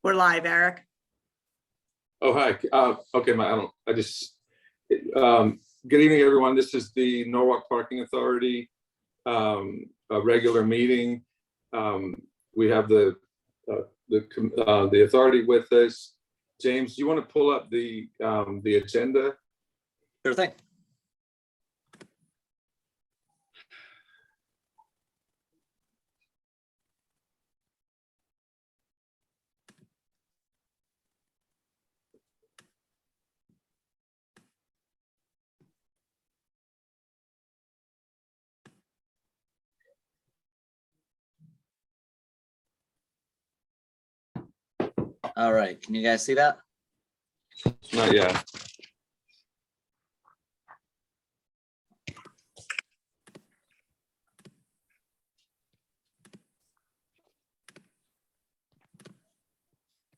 We're live, Eric. Oh, hi. Okay, good evening, everyone. This is the Norwalk Parking Authority, a regular meeting. We have the authority with us. James, do you want to pull up the agenda? Sure thing. All right, can you guys see that? Not yet.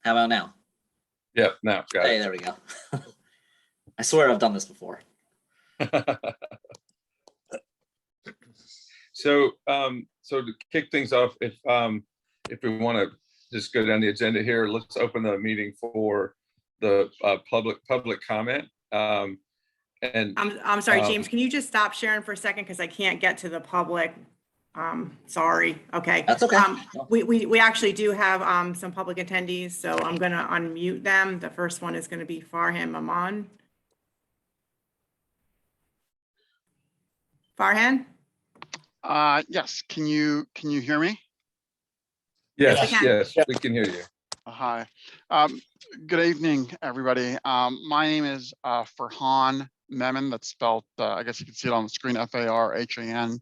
How about now? Yep, now got Hey, it. there we go. I swear I've done this before. So to kick things off, if we want to just go down the agenda here, let's open the meeting for the public comment. And I'm sorry, James, can you just stop sharing for a second? Because I can't get to the public. Sorry. Okay. That's okay. We actually do have some public attendees, so I'm going to unmute them. The first one is going to be Farhan Maman. Farhan? Yes. Can you hear me? yes, Yes, yes, we can hear you. Hi. Good evening, everybody. My name is Farhan Memon. That's spelled, I guess you can see it on the screen, Farhan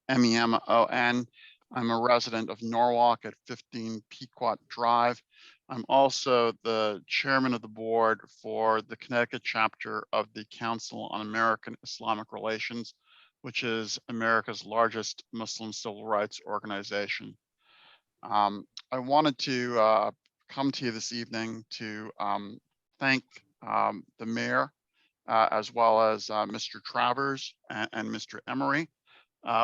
Memon. I'm a resident of Norwalk at 15 Pequot Drive. I'm also the chairman of the board for the Connecticut chapter of the Council on American Islamic Relations, which is America's largest Muslim civil rights organization. I wanted to come to you this evening to thank the mayor, as well as Mr. Travers and Mr. Emery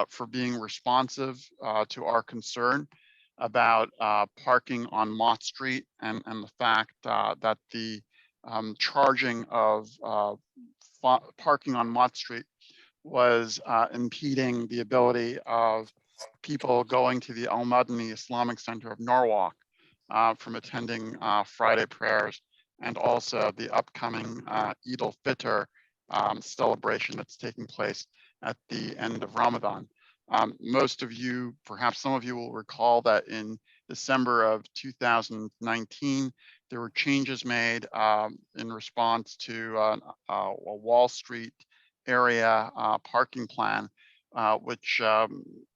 for being responsive to our concern about parking on Mott Street and the fact that the charging of parking on Mott Street was impeding the ability of people going to the Al-Madani Islamic Center of Norwalk from attending Friday prayers, and also the upcoming Eid al-Fitr celebration that's taking place at the end of Ramadan. Most of you, perhaps some of you, will recall that in December of 2019, there were changes made in response to a Wall Street area parking plan, which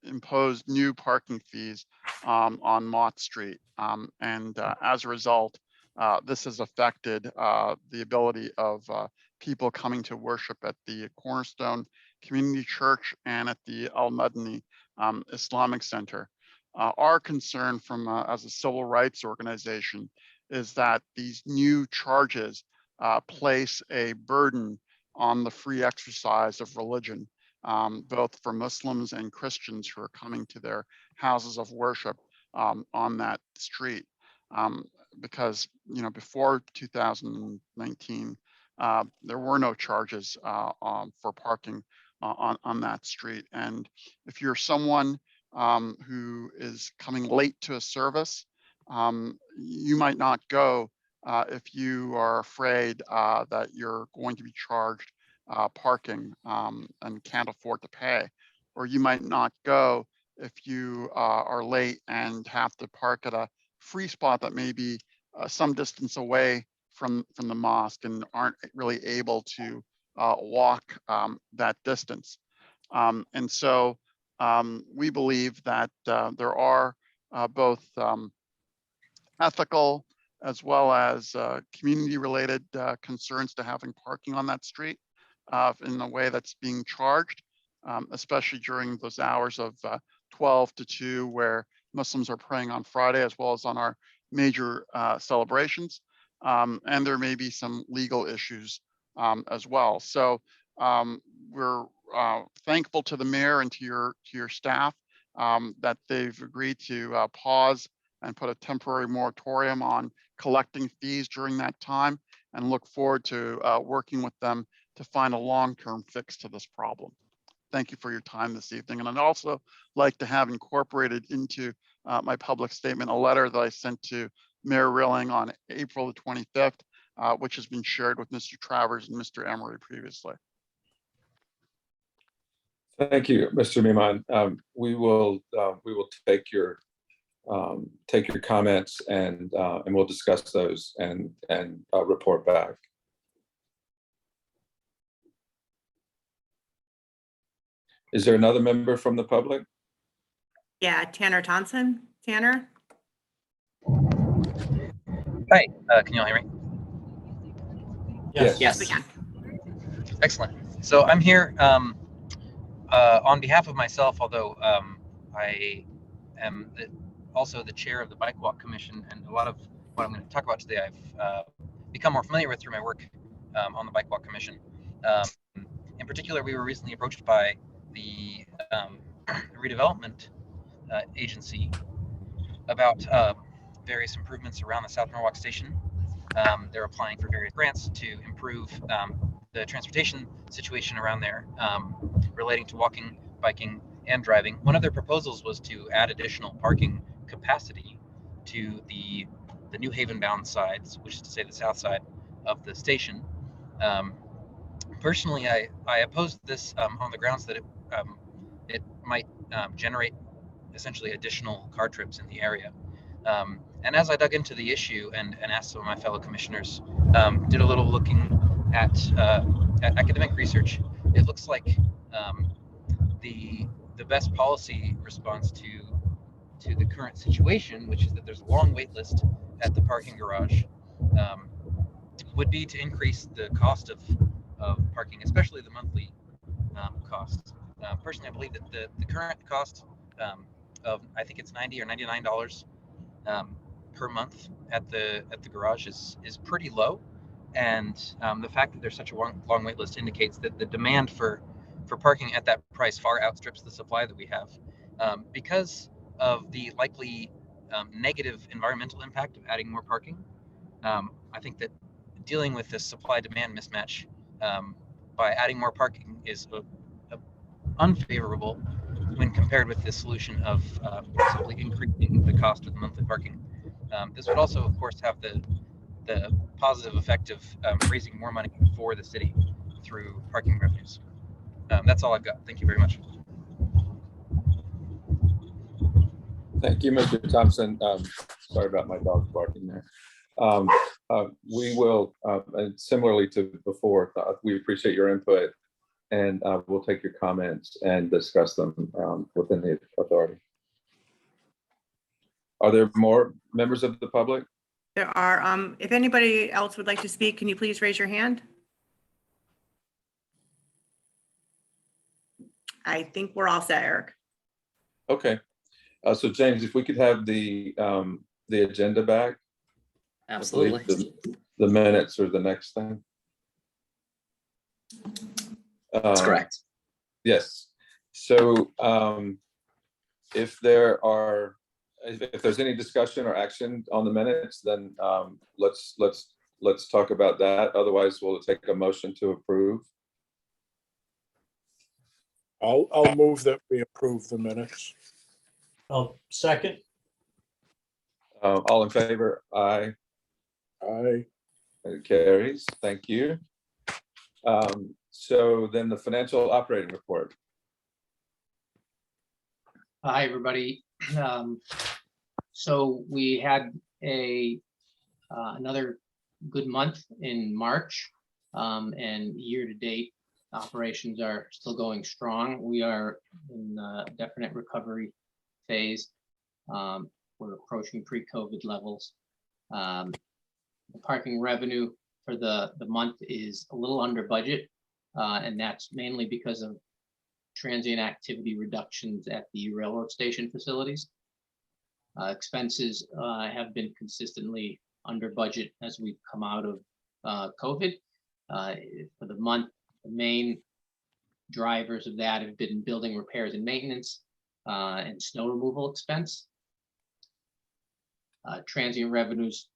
imposed new parking fees on Mott Street. As a result, this has affected the ability of people coming to worship at the Cornerstone Community Church and at the Al-Madani Islamic Center. Our concern from as a civil rights organization is that these new charges place a burden on the free exercise of religion, both for Muslims and Christians who are coming to their houses of worship on that street. Because, you know, before 2019, there were no charges for parking on that street. And if you're someone who is coming late to a service, you might not go if you are afraid that you're going to be charged parking and can't afford to pay. Or you might not go if you are late and have to park at a free spot that may be some distance away from the mosque and aren't really able to walk that distance. And so we believe that there are both ethical as well as community related concerns to having parking on that street in the way that's being charged, especially during those hours of 12 to 2 where Muslims are praying on Friday, as well as on our major celebrations. And there may be some legal issues as well. So we're thankful to the mayor and to your staff that they've agreed to pause and put a temporary moratorium on collecting fees during that time and look forward to working with them to find a long-term fix to this problem. Thank you for your time this evening. And I'd also like to have incorporated into my public statement a letter that I sent to Mayor Rilling on April the 25th, which has been shared with Mr. Travers and Mr. Emery previously. Thank you, Mr. Miman. We will take your comments and we'll discuss those and report back. Is there another member from the public? Yeah, Tanner Thompson. Tanner? Hi, can you all hear me? Yes. Yes. We can. Excellent. So I'm here on behalf of myself, although I am also the chair of the Bike Walk Commission, and a lot of what I'm going to talk about today I've become more familiar with through my work on the Bike Walk Commission. In particular, we were recently approached by the redevelopment agency about various improvements around the South Norwalk station. They're applying for various grants to improve the transportation situation around there, relating to walking, biking, and driving. One of their proposals was to add additional parking capacity to the New Haven bound sides, which is to say the south side of the station. Personally, I opposed this on the grounds that it might generate essentially additional car trips in the area. And as I dug into the issue and asked some of my fellow commissioners, did a little looking at academic research, it looks like the best policy response to the current situation, which is that there's a long wait list at the parking garage, would be to increase the cost of parking, especially the monthly costs. Personally, I believe that the current cost of, I think it's $90 or $99 per month at the garage is pretty low, and the fact that there's such a long wait list indicates that the demand for parking at that price far outstrips the supply that we have, because of the likely negative environmental impact of adding more parking. I think that dealing with this supply-demand mismatch by adding more parking is unfavorable when compared with the solution of simply increasing the cost of the monthly parking. This would also, of course, have the positive effect of raising more money for the city through parking revenues. That's all I've got. Thank you very much. Thank you, Mr. Thompson. Sorry about my dog barking there. We will, and similarly to before, we appreciate your input, and we'll take your comments and discuss them within the authority. Are there more members of the public? There are. If anybody else would like to speak, can you please raise your hand? I think we're all set, Eric. Okay. So James, if we could have the agenda back. Absolutely. The minutes or the next thing. That's correct. Yes. So if there's any discussion or action on the minutes, then let's talk about that. Otherwise, we'll take a motion to approve. I'll move that we approve the minutes. I'll second. All in favor? Aye. Aye. It carries. Thank you. So then the financial operating report. Hi, everybody. So we had another good month in March, and year-to-date operations are still going strong. We are in a definite recovery phase. We're approaching pre-COVID levels. The parking revenue for the month is a little under budget, and that's mainly because of transient activity reductions at the railroad station facilities. Expenses have been consistently under budget as we've come out of COVID. For the month, the main drivers of that have been building repairs and maintenance and snow removal expense. Transient revenues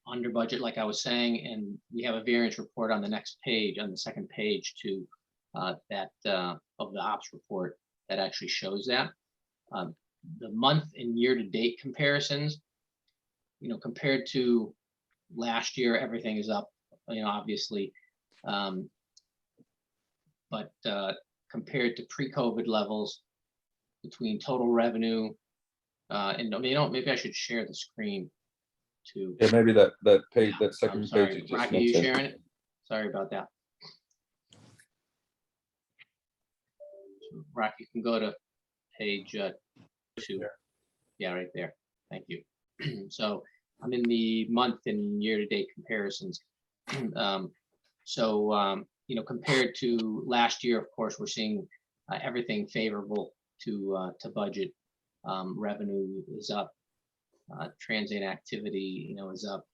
under budget, like I was saying, and we have a variance report on the next page, on the second page to that of the ops report that actually shows that. The month and year-to-date comparisons, compared to last year, everything is up, obviously. But compared to pre-COVID levels, between total revenue and maybe I should share the screen too. Yeah, maybe that page, that I'm second page sorry, you just Rocky, you mentioned. sharing it? Sorry about that. Rocky, you can go to page 2. Yeah, right there. Thank you. So I'm in the month and year-to-date comparisons. Compared to last year, of course, we're seeing everything favorable to budget. Revenue is up, transient activity, is up,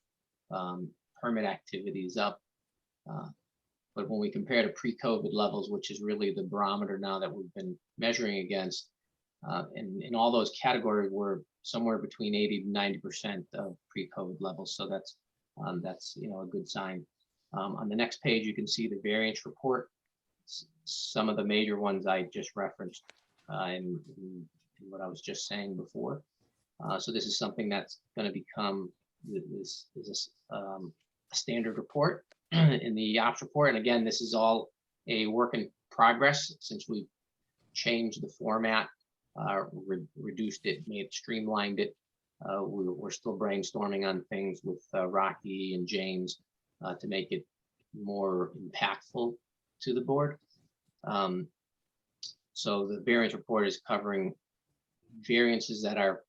permit activity is up. But when we compare to pre-COVID levels, which is really the barometer now that we've been measuring against, and in all those categories, we're somewhere between 80 to 90% of pre-COVID levels. So that's a good sign. On the next page, you can see the variance report. Some of the major ones I just referenced in what I was just saying before. So this is something that's going to become a standard report in the ops report. And again, this is all a work in progress since we've changed the format, reduced it, streamlined it. We're still brainstorming on things with Rocky and James to make it more impactful to the board. So the variance report is covering variances that are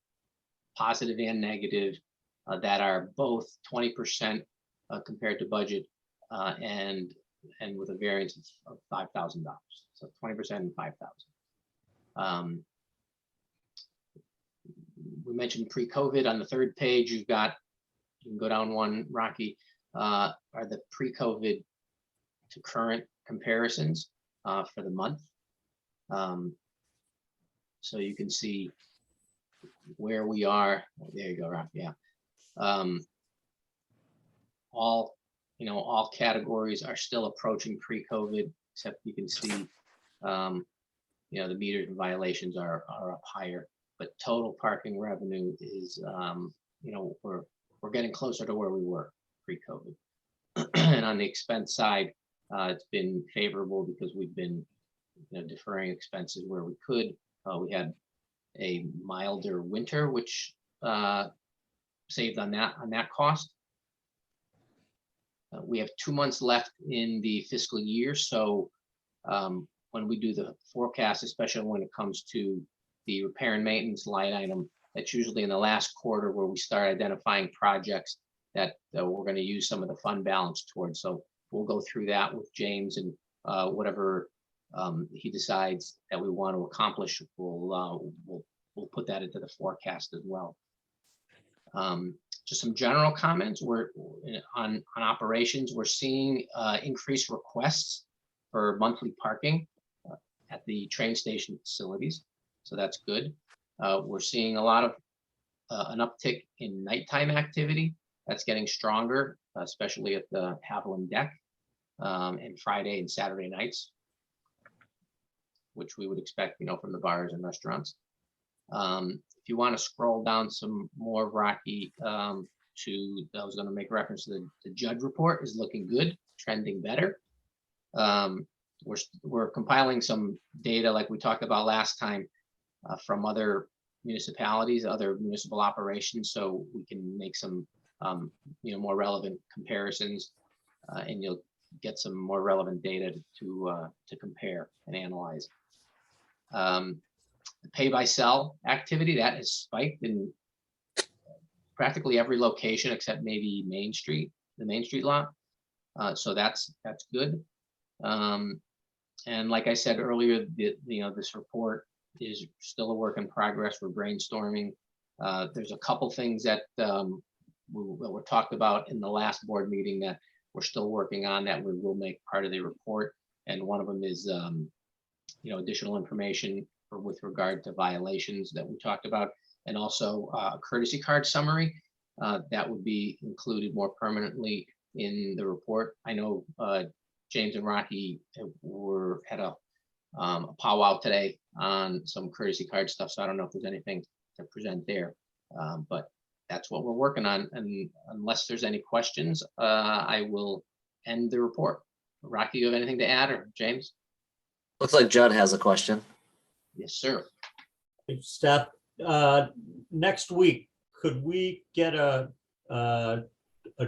positive and negative, that are both 20% compared to budget, and with a variance of $5,000. So 20% and $5,000. We mentioned pre-COVID on the third page. You can go down one, Rocky, are the pre-COVID to current comparisons for the month. So you can see where we are. There you go, Rocky. Yeah. All categories are still approaching pre-COVID, except you can see, the meters and violations are up higher, but total parking revenue is, we're getting closer to where we were pre-COVID. And on the expense side, it's been favorable because we've been, deferring expenses where we could. We had a milder winter, which saved on that cost. We have 2 months left in the fiscal year, so when we do the forecast, especially when it comes to the repair and maintenance line item, that's usually in the last quarter where we start identifying projects that we're going to use some of the fund balance towards. So we'll go through that with James, and whatever he decides that we want to accomplish, we'll put that into the forecast as well. Just some general comments. We're on operations. We're seeing increased requests for monthly parking at the train station facilities, so that's good. We're seeing a lot of an uptick in nighttime activity. That's getting stronger, especially at the Haviland deck, and Friday and Saturday nights, which we would expect, from the bars and restaurants. If you want to scroll down some more, Rocky, I was going to make reference to the judge report is looking good, trending better. We're compiling some data like we talked about last time from other municipalities, other municipal operations, so we can make some more relevant comparisons, and you'll get some more relevant data to compare and analyze. The pay by sell activity that has spiked in practically every location except maybe Main Street, the Main Street lot. So that's good. And like I said earlier, this report is still a work in progress. We're brainstorming. There's a couple things that were talked about in the last board meeting that we're still working on that we will make part of the report. And one of them is, additional information with regard to violations that we talked about, and also a courtesy card summary. that would be included more permanently in the report. I know James and Rocky had a powwow today on some courtesy card stuff, so I don't know if there's anything to present there. But that's what we're working on, and unless there's any questions, I will end the report. Rocky, you have anything to add, or James? Looks like Judd has a question. Yes, sir. Steph, next week, could we get a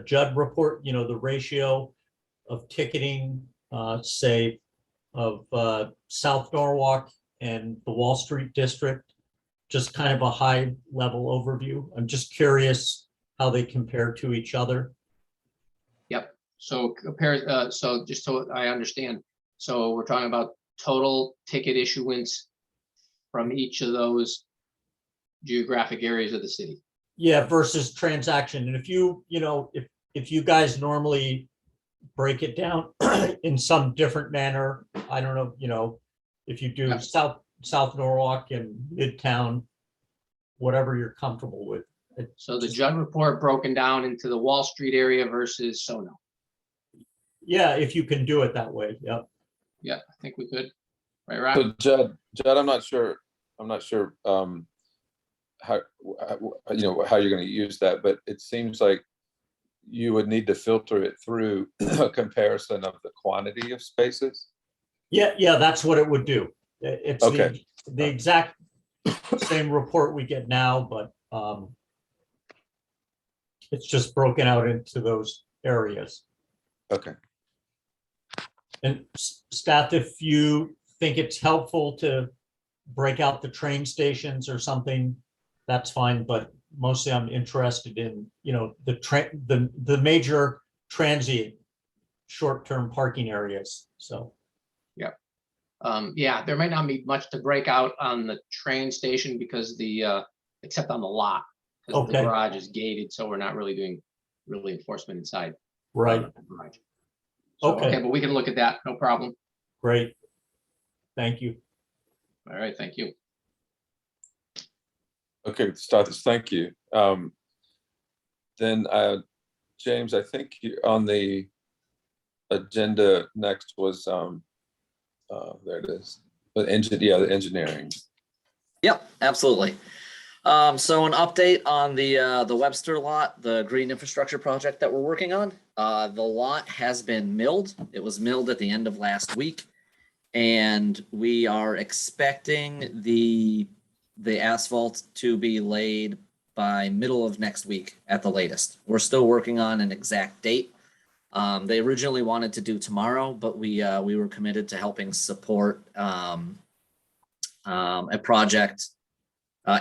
Judd report, you know, the ratio of ticketing, say, of South Norwalk and the Wall Street district? Just kind of a high level overview. I'm just curious how they compare to each other. Yep. So compare. So just so I understand, so we're talking about total ticket issuance from each of those geographic areas of the city. Yeah, versus transaction. And if you know, if you guys normally break it down in some different manner, I don't know, you know, if you do Yep. South Norwalk and Midtown, whatever you're comfortable with. So the Judd report broken down into the Wall Street area versus Sono. Yeah, if you can do it that way. Yep. Yeah, I think we could. Right, Rob? So Judd, I'm not sure how how you're going to use that, but it seems like you would need to filter it through a comparison of the quantity of spaces. Yeah, that's what it would do. It's Okay. the exact same report we get now, but it's just broken out into those areas. Okay. And staff, if you think it's helpful to break out the train stations or something, that's fine, but mostly I'm interested in, you know, the major transient short-term parking areas, so. Yeah, there might not be much to break out on the train station because except on the lot. Because the Okay. garage is gated, so we're not really doing enforcement inside. Right, the garage. So, Okay. but we can look at that, no problem. great. Thank you. All right, thank you. Okay, status, thank you. Then James, I think on the agenda next was there it is. The engineering. Yep, absolutely. So an update on the Webster Lot, the green infrastructure project that we're working on. The lot has been milled. It was milled at the end of last week, and we are expecting the asphalt to be laid by middle of next week at the latest. We're still working on an exact date. They originally wanted to do tomorrow, but we were committed to helping support a project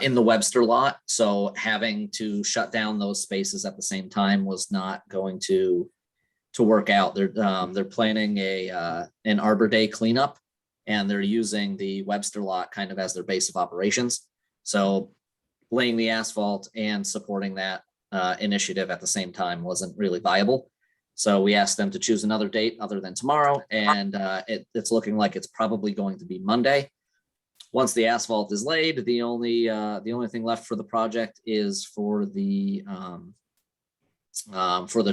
in the Webster Lot. So having to shut down those spaces at the same time was not going to work out. They're planning an Arbor Day cleanup, and they're using the Webster Lot kind of as their base of operations. So laying the asphalt and supporting that initiative at the same time wasn't really viable. So we asked them to choose another date other than tomorrow, and it's looking like it's probably going to be Monday. Once the asphalt is laid, the only thing left for the project is for the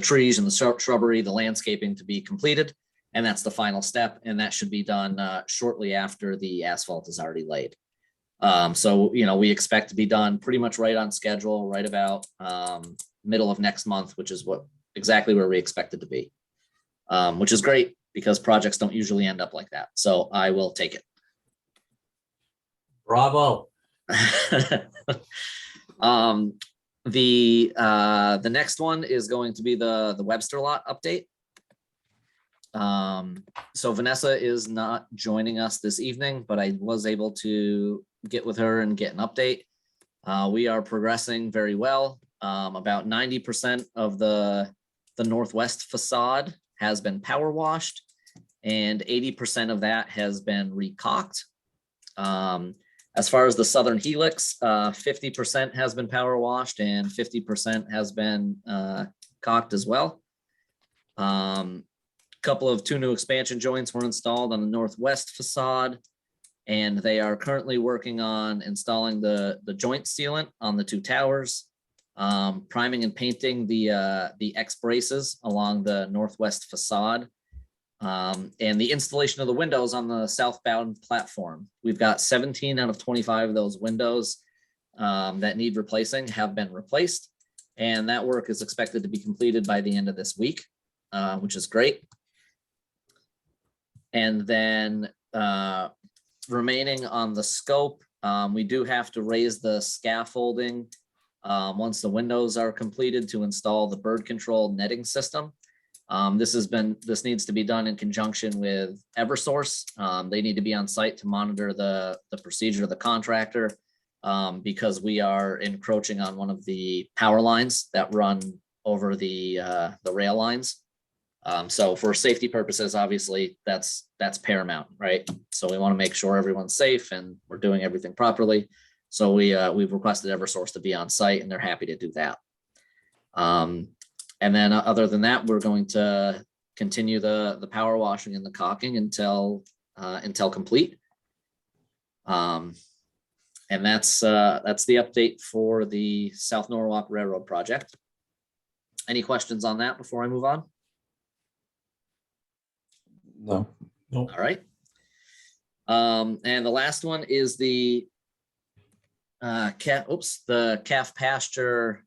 trees and the shrubbery, the landscaping to be completed, and that's the final step. And that should be done shortly after the asphalt is already laid. So we expect to be done pretty much right on schedule, right about middle of next month, which is exactly where we expect it to be, which is great because projects don't usually end up like that. So I will take it. Bravo. The next one is going to be the Webster Lot update. So Vanessa is not joining us this evening, but I was able to get with her and get an update. We are progressing very well. About 90% of the northwest facade has been power washed, and 80% of that has been recocked. As far as the southern helix, 50% has been power washed and 50% has been caulked as well. Two new expansion joints were installed on the northwest facade, and they are currently working on installing the joint sealant on the two towers. priming and painting the X braces along the northwest facade, and the installation of the windows on the southbound platform. We've got 17 out of 25 of those windows that need replacing have been replaced, and that work is expected to be completed by the end of this week, which is great. And then remaining on the scope, we do have to raise the scaffolding once the windows are completed to install the bird control netting system. This needs to be done in conjunction with Eversource. They need to be on site to monitor the procedure of the contractor because we are encroaching on one of the power lines that run over the rail lines. So for safety purposes, obviously that's paramount, right? So we want to make sure everyone's safe and we're doing everything properly. So we've requested Eversource to be on site, and they're happy to do that. And then other than that, we're going to continue the power washing and the caulking until complete. And that's the update for the South Norwalk Railroad project. Any questions on that before I move on? No. Nope. All right. And the last one is the calf pasture.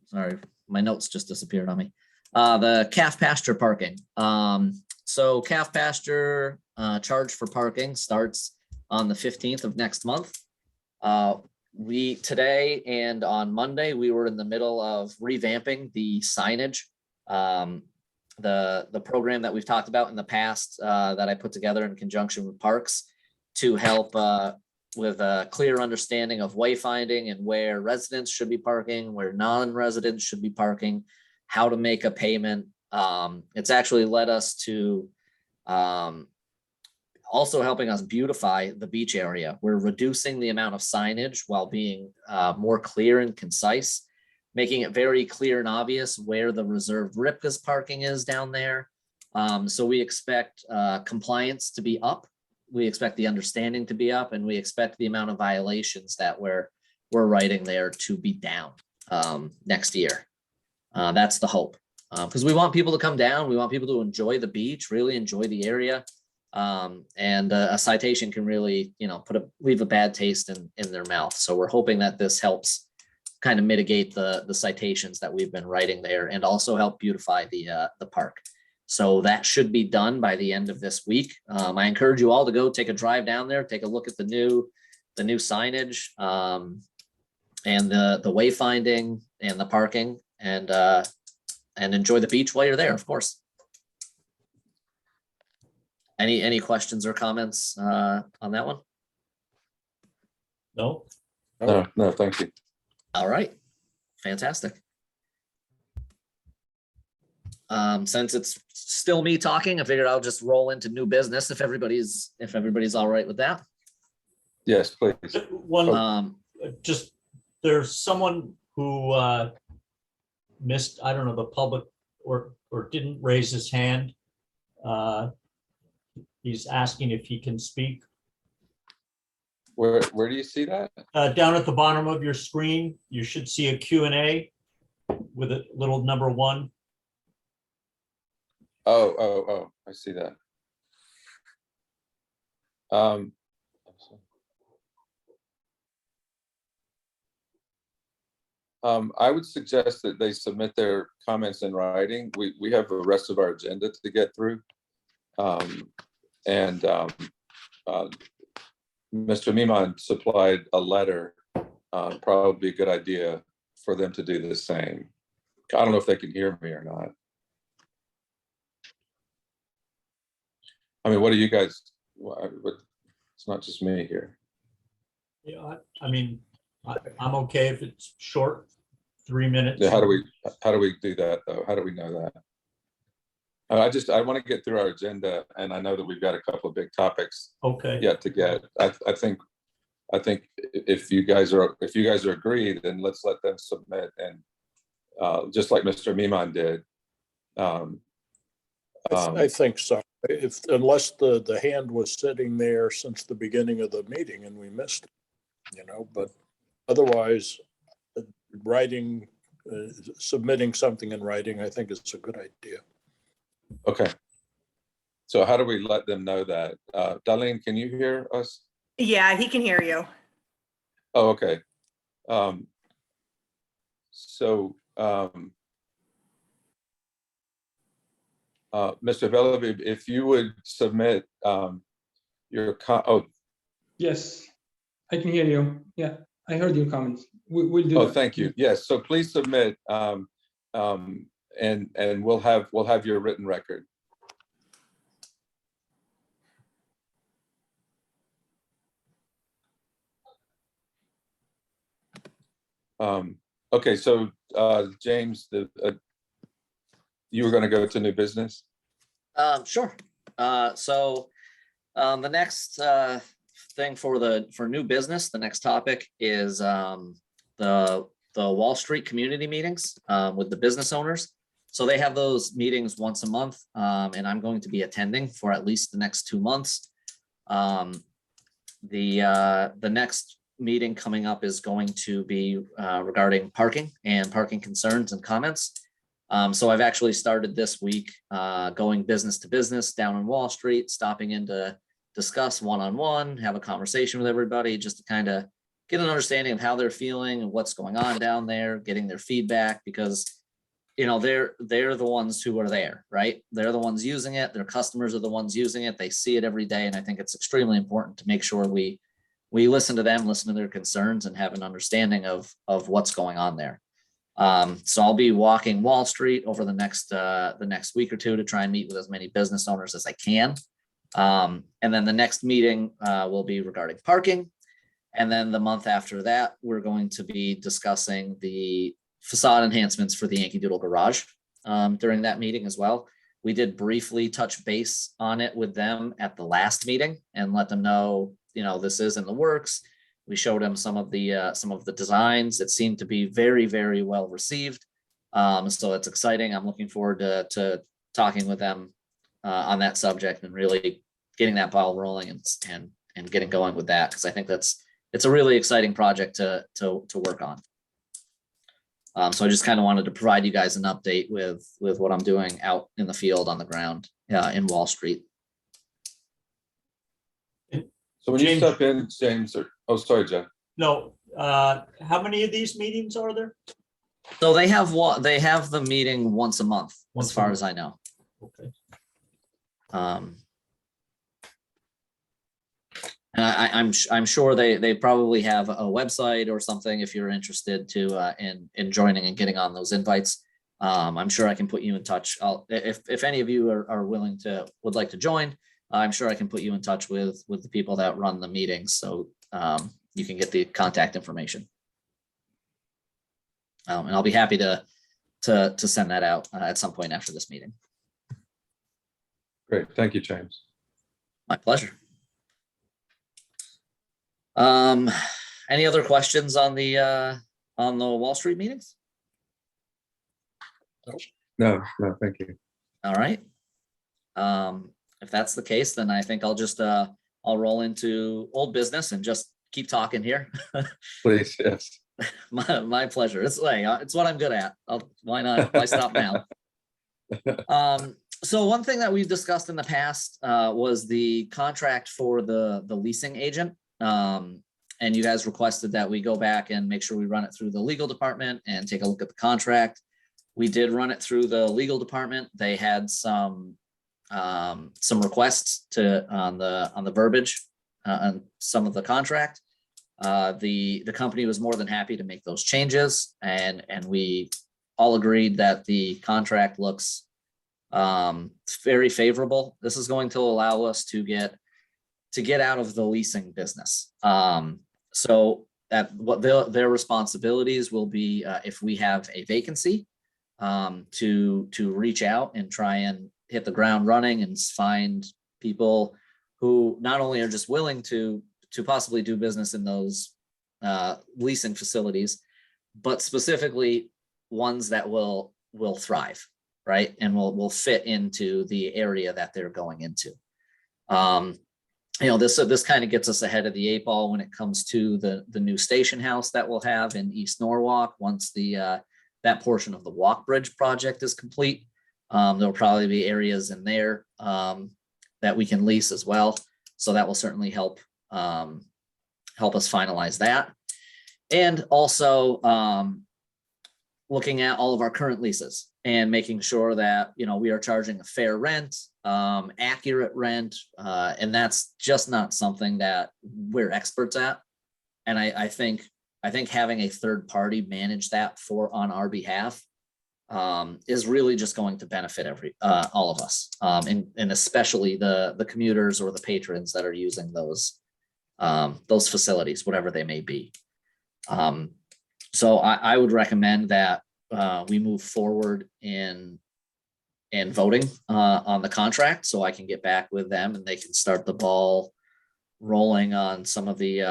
Sorry, my notes just disappeared on me. The calf pasture parking. So calf pasture charge for parking starts on the 15th of next month. Today and on Monday, we were in the middle of revamping the signage. The program that we've talked about in the past that I put together in conjunction with Parks to help with a clear understanding of wayfinding and where residents should be parking, where non-residents should be parking, how to make a payment. It's actually led us to also helping us beautify the beach area. We're reducing the amount of signage while being more clear and concise, making it very clear and obvious where the reserved Ripka's parking is down there. So we expect compliance to be up. We expect the understanding to be up, and we expect the amount of violations that we're writing there to be down next year. That's the hope, because we want people to come down. We want people to enjoy the beach, really enjoy the area. And a citation can really, leave a bad taste in their mouth. So we're hoping that this helps kind of mitigate the citations that we've been writing there, and also help beautify the park. So that should be done by the end of this week. I encourage you all to go take a drive down there, take a look at the new signage, and the wayfinding and the parking, and enjoy the beach while you're there, of course. Any questions or comments on that one? No? No, thank you. All right, fantastic. Since it's still me talking, I figured I'll just roll into new business if everybody's all right with that. Yes, please. One, just, there's someone who missed, I don't know, the public or didn't raise his hand. He's asking if he can speak. Where do you see that? Down at the bottom of your screen, you should see a Q&A with a little number 1. Oh, I see that. I would suggest that they submit their comments in writing. We have the rest of our agenda to get through. Mr. Miman supplied a letter, probably a good idea for them to do the same. I don't know if they can hear me or not. I mean, what do you guys, it's not just me here. Yeah, I mean, I'm okay if it's short, 3 minutes. Yeah, how do we do that though? How do we know that? I want to get through our agenda, and I know that we've got a couple of big topics Okay. yet to get. I think if you guys are agreed, then let's let them submit, and just like Mr. Miman did. I think so. Unless the hand was sitting there since the beginning of the meeting and we missed it, but otherwise writing submitting something in writing, I think is a good idea. Okay. So how do we let them know that? Darlene, can you hear us? Yeah, he can hear you. Oh, okay. So, Mr. Velaby, if you would submit your Yes, I can hear you. Yeah, I heard your comments. We'll do oh, that. thank you. Yes, so please submit, and we'll have your written record. Okay, so James, you were going to go to new business? Sure. So the next thing for new business, the next topic is the Wall Street community meetings with the business owners. So they have those meetings once a month, and I'm going to be attending for at least the next 2 months. The next meeting coming up is going to be regarding parking and parking concerns and comments. So I've actually started this week going business to business down on Wall Street, stopping in to discuss one-on-one, have a conversation with everybody, just to kind of get an understanding of how they're feeling and what's going on down there, getting their feedback, because you know they're the ones who are there, right? They're the ones using it. Their customers are the ones using it. They see it every day, and I think it's extremely important to make sure we listen to them, listen to their concerns, and have an understanding of what's going on there. So I'll be walking Wall Street over the next week or two to try and meet with as many business owners as I can. And then the next meeting will be regarding parking. And then the month after that, we're going to be discussing the facade enhancements for the Yankee Doodle Garage during that meeting as well. We did briefly touch base on it with them at the last meeting and let them know, you know, this is in the works. We showed them some of the designs. It seemed to be very, very well received. So it's exciting. I'm looking forward to talking with them on that subject and really getting that ball rolling and getting going with that, because I think it's a really exciting project to work on. So I just kind of wanted to provide you guys an update with what I'm doing out in the field on the ground in Wall Street. So when you James- step in, James, oh, sorry, Jeff. No, how many of these meetings are there? So they have the meeting once a month, Once as a far month. as I know. Okay. And I'm sure they probably have a website or something if you're interested in joining and getting on those invites. I'm sure I can put you in touch. If any of you would like to join, I'm sure I can put you in touch with the people that run the meetings, so you can get the contact information. And I'll be happy to send that out at some point after this meeting. Great, thank you, James. My pleasure. Any other questions on the Wall Street meetings? No, thank you. All right. If that's the case, then I think I'll just I'll roll into old business and just keep talking here. Please, yes. My pleasure. It's what I'm good at. Why not? Why stop now? So one thing that we've discussed in the past was the contract for the leasing agent. And you guys requested that we go back and make sure we run it through the legal department and take a look at the contract. We did run it through the legal department. They had some requests on the verbiage on some of the contract. The company was more than happy to make those changes, and we all agreed that the contract looks very favorable. This is going to allow us to get out of the leasing business. So that what their responsibilities will be if we have a vacancy, to reach out and try and hit the ground running and find people who not only are just willing to possibly do business in those leasing facilities, but specifically ones that will thrive, right? And will fit into the area that they're going into. This kind of gets us ahead of the 8 ball when it comes to the new station house that we'll have in East Norwalk once the that portion of the walk bridge project is complete. There'll probably be areas in there that we can lease as well. So that will certainly help us finalize that. And also looking at all of our current leases and making sure that, we are charging a fair rent, accurate rent. And that's just not something that we're experts at. And I think having a third party manage that on our behalf is really just going to benefit all of us, and especially the commuters or the patrons that are using those facilities, whatever they may be. So I would recommend that we move forward in voting on the contract, so I can get back with them and they can start the ball rolling on some of the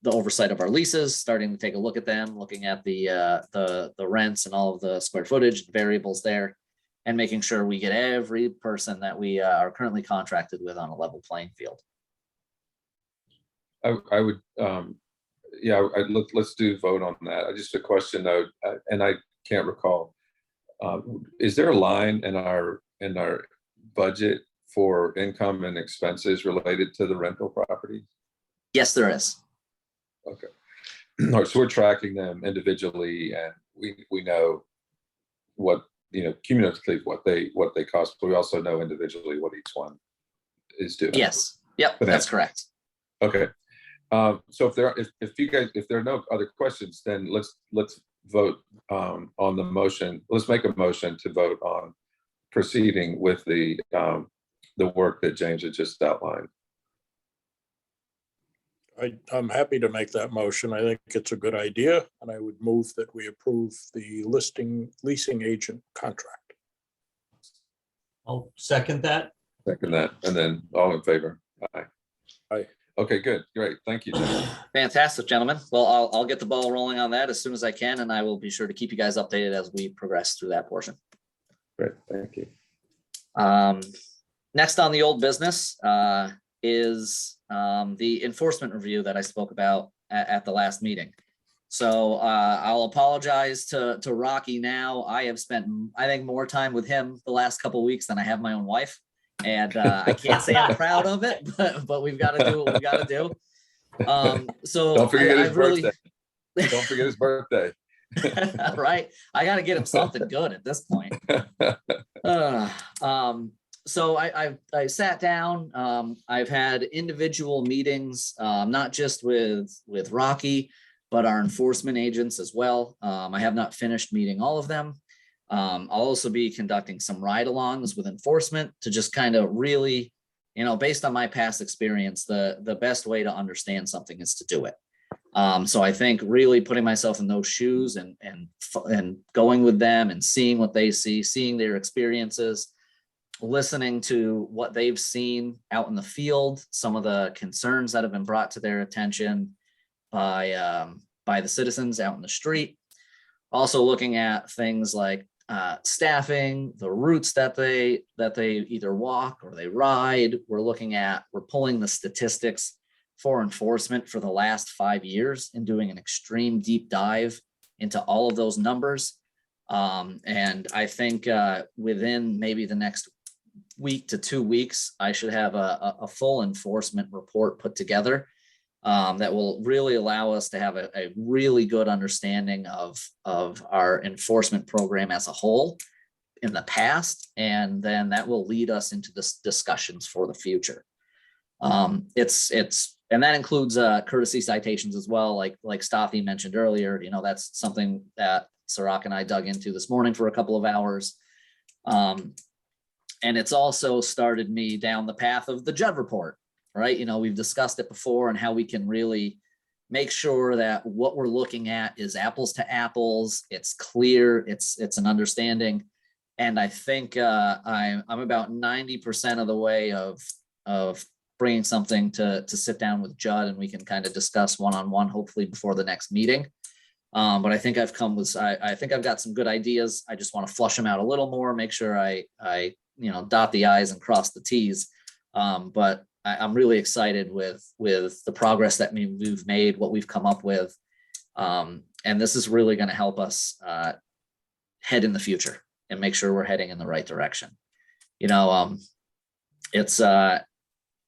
oversight of our leases, starting to take a look at them, looking at the rents and all of the square footage variables there, and making sure we get every person that we are currently contracted with on a level playing field. I would, let's do vote on that. Just a question though, and I can't recall. Is there a line in our budget for income and expenses related to the rental properties? Yes, there is. Okay. All right, so we're tracking them individually, and we know what, cumulatively what they cost, but we also know individually what each one is doing. Yes. Yep, that's correct. Okay. So if there are no other questions, then let's vote on the motion. Let's make a motion to vote on proceeding with the work that James had just outlined. I'm happy to make that motion. I think it's a good idea, and I would move that we approve the leasing agent contract. I'll second that. Second that, and then all in favor? Aye. Aye. Okay, good, great, thank you, Jim. Fantastic, gentlemen. Well, I'll get the ball rolling on that as soon as I can, and I will be sure to keep you guys updated as we progress through that portion. Great, thank you. Next on the old business is the enforcement review that I spoke about at the last meeting. So I'll apologize to Rocky now. I have spent, I think, more time with him the last couple of weeks than I have my own wife. And I can't say I'm proud of it, but we've got to do what we got to do. So Don't forget his really, birthday. Don't forget his birthday. Right. I got to get him something good at this point. So I sat down. I've had individual meetings, not just with Rocky, but our enforcement agents as well. I have not finished meeting all of them. I'll also be conducting some ride-alongs with enforcement to just kind of really, based on my past experience, the best way to understand something is to do it. So I think really putting myself in those shoes and going with them and seeing what they see, seeing their experiences, listening to what they've seen out in the field, some of the concerns that have been brought to their attention by the citizens out in the street. Also looking at things like staffing, the routes that they either walk or they ride. We're pulling the statistics for enforcement for the last 5 years and doing an extreme deep dive into all of those numbers. And I think within maybe the next week to 2 weeks, I should have a full enforcement report put together that will really allow us to have a really good understanding of our enforcement program as a whole in the past, and then that will lead us into the discussions for the future. And that includes courtesy citations as well, like Stafi mentioned earlier. That's something that Sarak and I dug into this morning for a couple of hours. And it's also started me down the path of the Judd report, right? We've discussed it before and how we can really make sure that what we're looking at is apples to apples. It's clear, it's an understanding. And I think I'm about 90% of the way of bringing something to sit down with Judd, and we can kind of discuss one-on-one, hopefully before the next meeting. But I think I've got some good ideas. I just want to flush them out a little more, make sure I dot the I's and cross the T's. But I'm really excited with the progress that we've made, what we've come up with. And this is really going to help us head in the future and make sure we're heading in the right direction. You know, it's the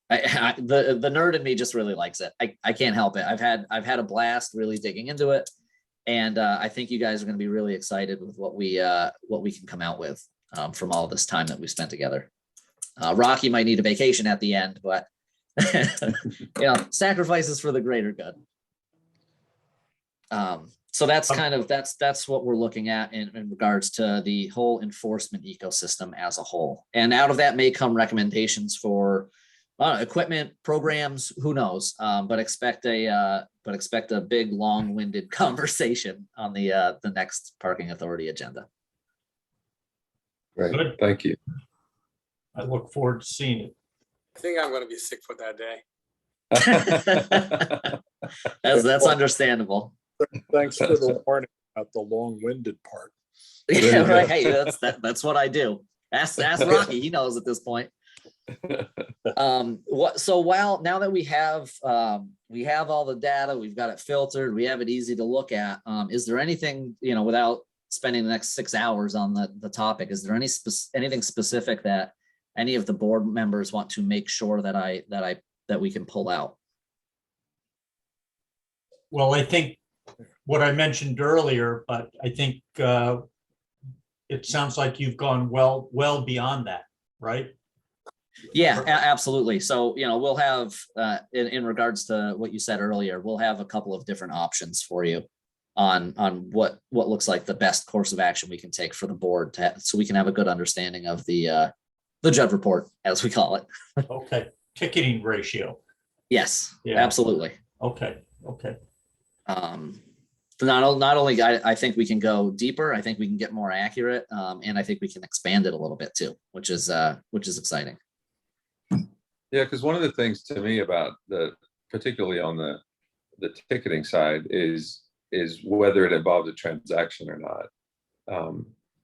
nerd in me just really likes it. I can't help it. I've had a blast really digging into it, and I think you guys are going to be really excited with what we can come out with from all this time that we spent together. Rocky might need a vacation at the end, but you know, sacrifices for the greater good. So that's kind of that's what we're looking at in regards to the whole enforcement ecosystem as a whole. And out of that may come recommendations for equipment, programs, who knows? But expect a big, long-winded conversation on the next Parking Authority agenda. Great, Good. thank you. I look forward to seeing it. I think I'm going to be sick for that day. That's understandable. Thanks for the warning about the long-winded part. Yeah, right. Hey, that's what I do. Ask Rocky. He knows at this point. So now that we have all the data, we've got it filtered, we have it easy to look at. Is there anything, you know, without spending the next 6 hours on the topic, is there anything specific that any of the board members want to make sure that we can pull out? Well, I think what I mentioned earlier, but I think it sounds like you've gone well beyond that, right? Yeah, absolutely. So, you know, we'll have, in regards to what you said earlier, we'll have a couple of different options for you on what looks like the best course of action we can take for the board so we can have a good understanding of the Judd report, as we call it. Okay, ticketing ratio. Yes, Yeah. absolutely. Okay. Not only I think we can go deeper, I think we can get more accurate, and I think we can expand it a little bit too, which is exciting. Yeah, because one of the things to me about particularly on the ticketing side is whether it involved a transaction or not.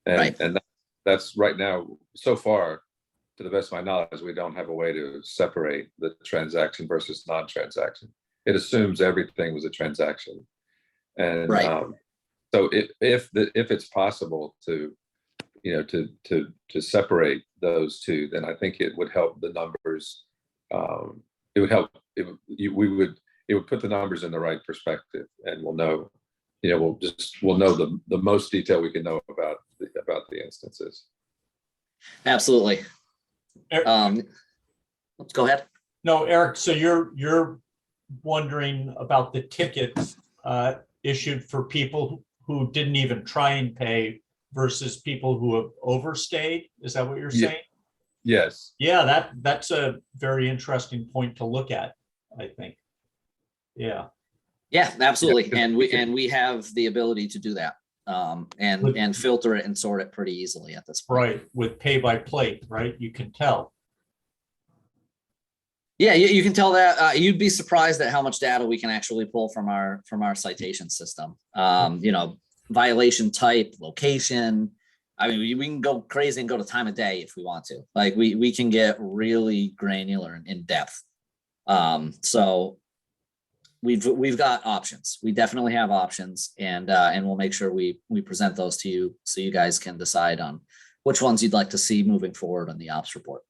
Right. And that's right now, so far, to the best of my knowledge, we don't have a way to separate the transaction versus non-transaction. It assumes everything was a transaction. And right. So if it's possible to, you know, to separate those two, then I think it would help the numbers. It would help. It would put the numbers in the right perspective, and we'll know. You know, we'll know the most detail we can know about the instances. Absolutely. Go ahead. No, Eric. So you're wondering about the tickets issued for people who didn't even try and pay versus people who have overstayed. Is that what you're saying? Yes. Yeah, that's a very interesting point to look at, I think. Yeah. Yeah, absolutely. And we have the ability to do that and filter it and sort it pretty easily at this point. Right, with pay by plate, right? You can tell. Yeah, you can tell that. You'd be surprised at how much data we can actually pull from our citation system. You know, violation type, location. I mean, we can go crazy and go to time of day if we want to. Like we can get really granular and in depth. So we've got options. We definitely have options, and we'll make sure we present those to you so you guys can decide on which ones you'd like to see moving forward on the ops report.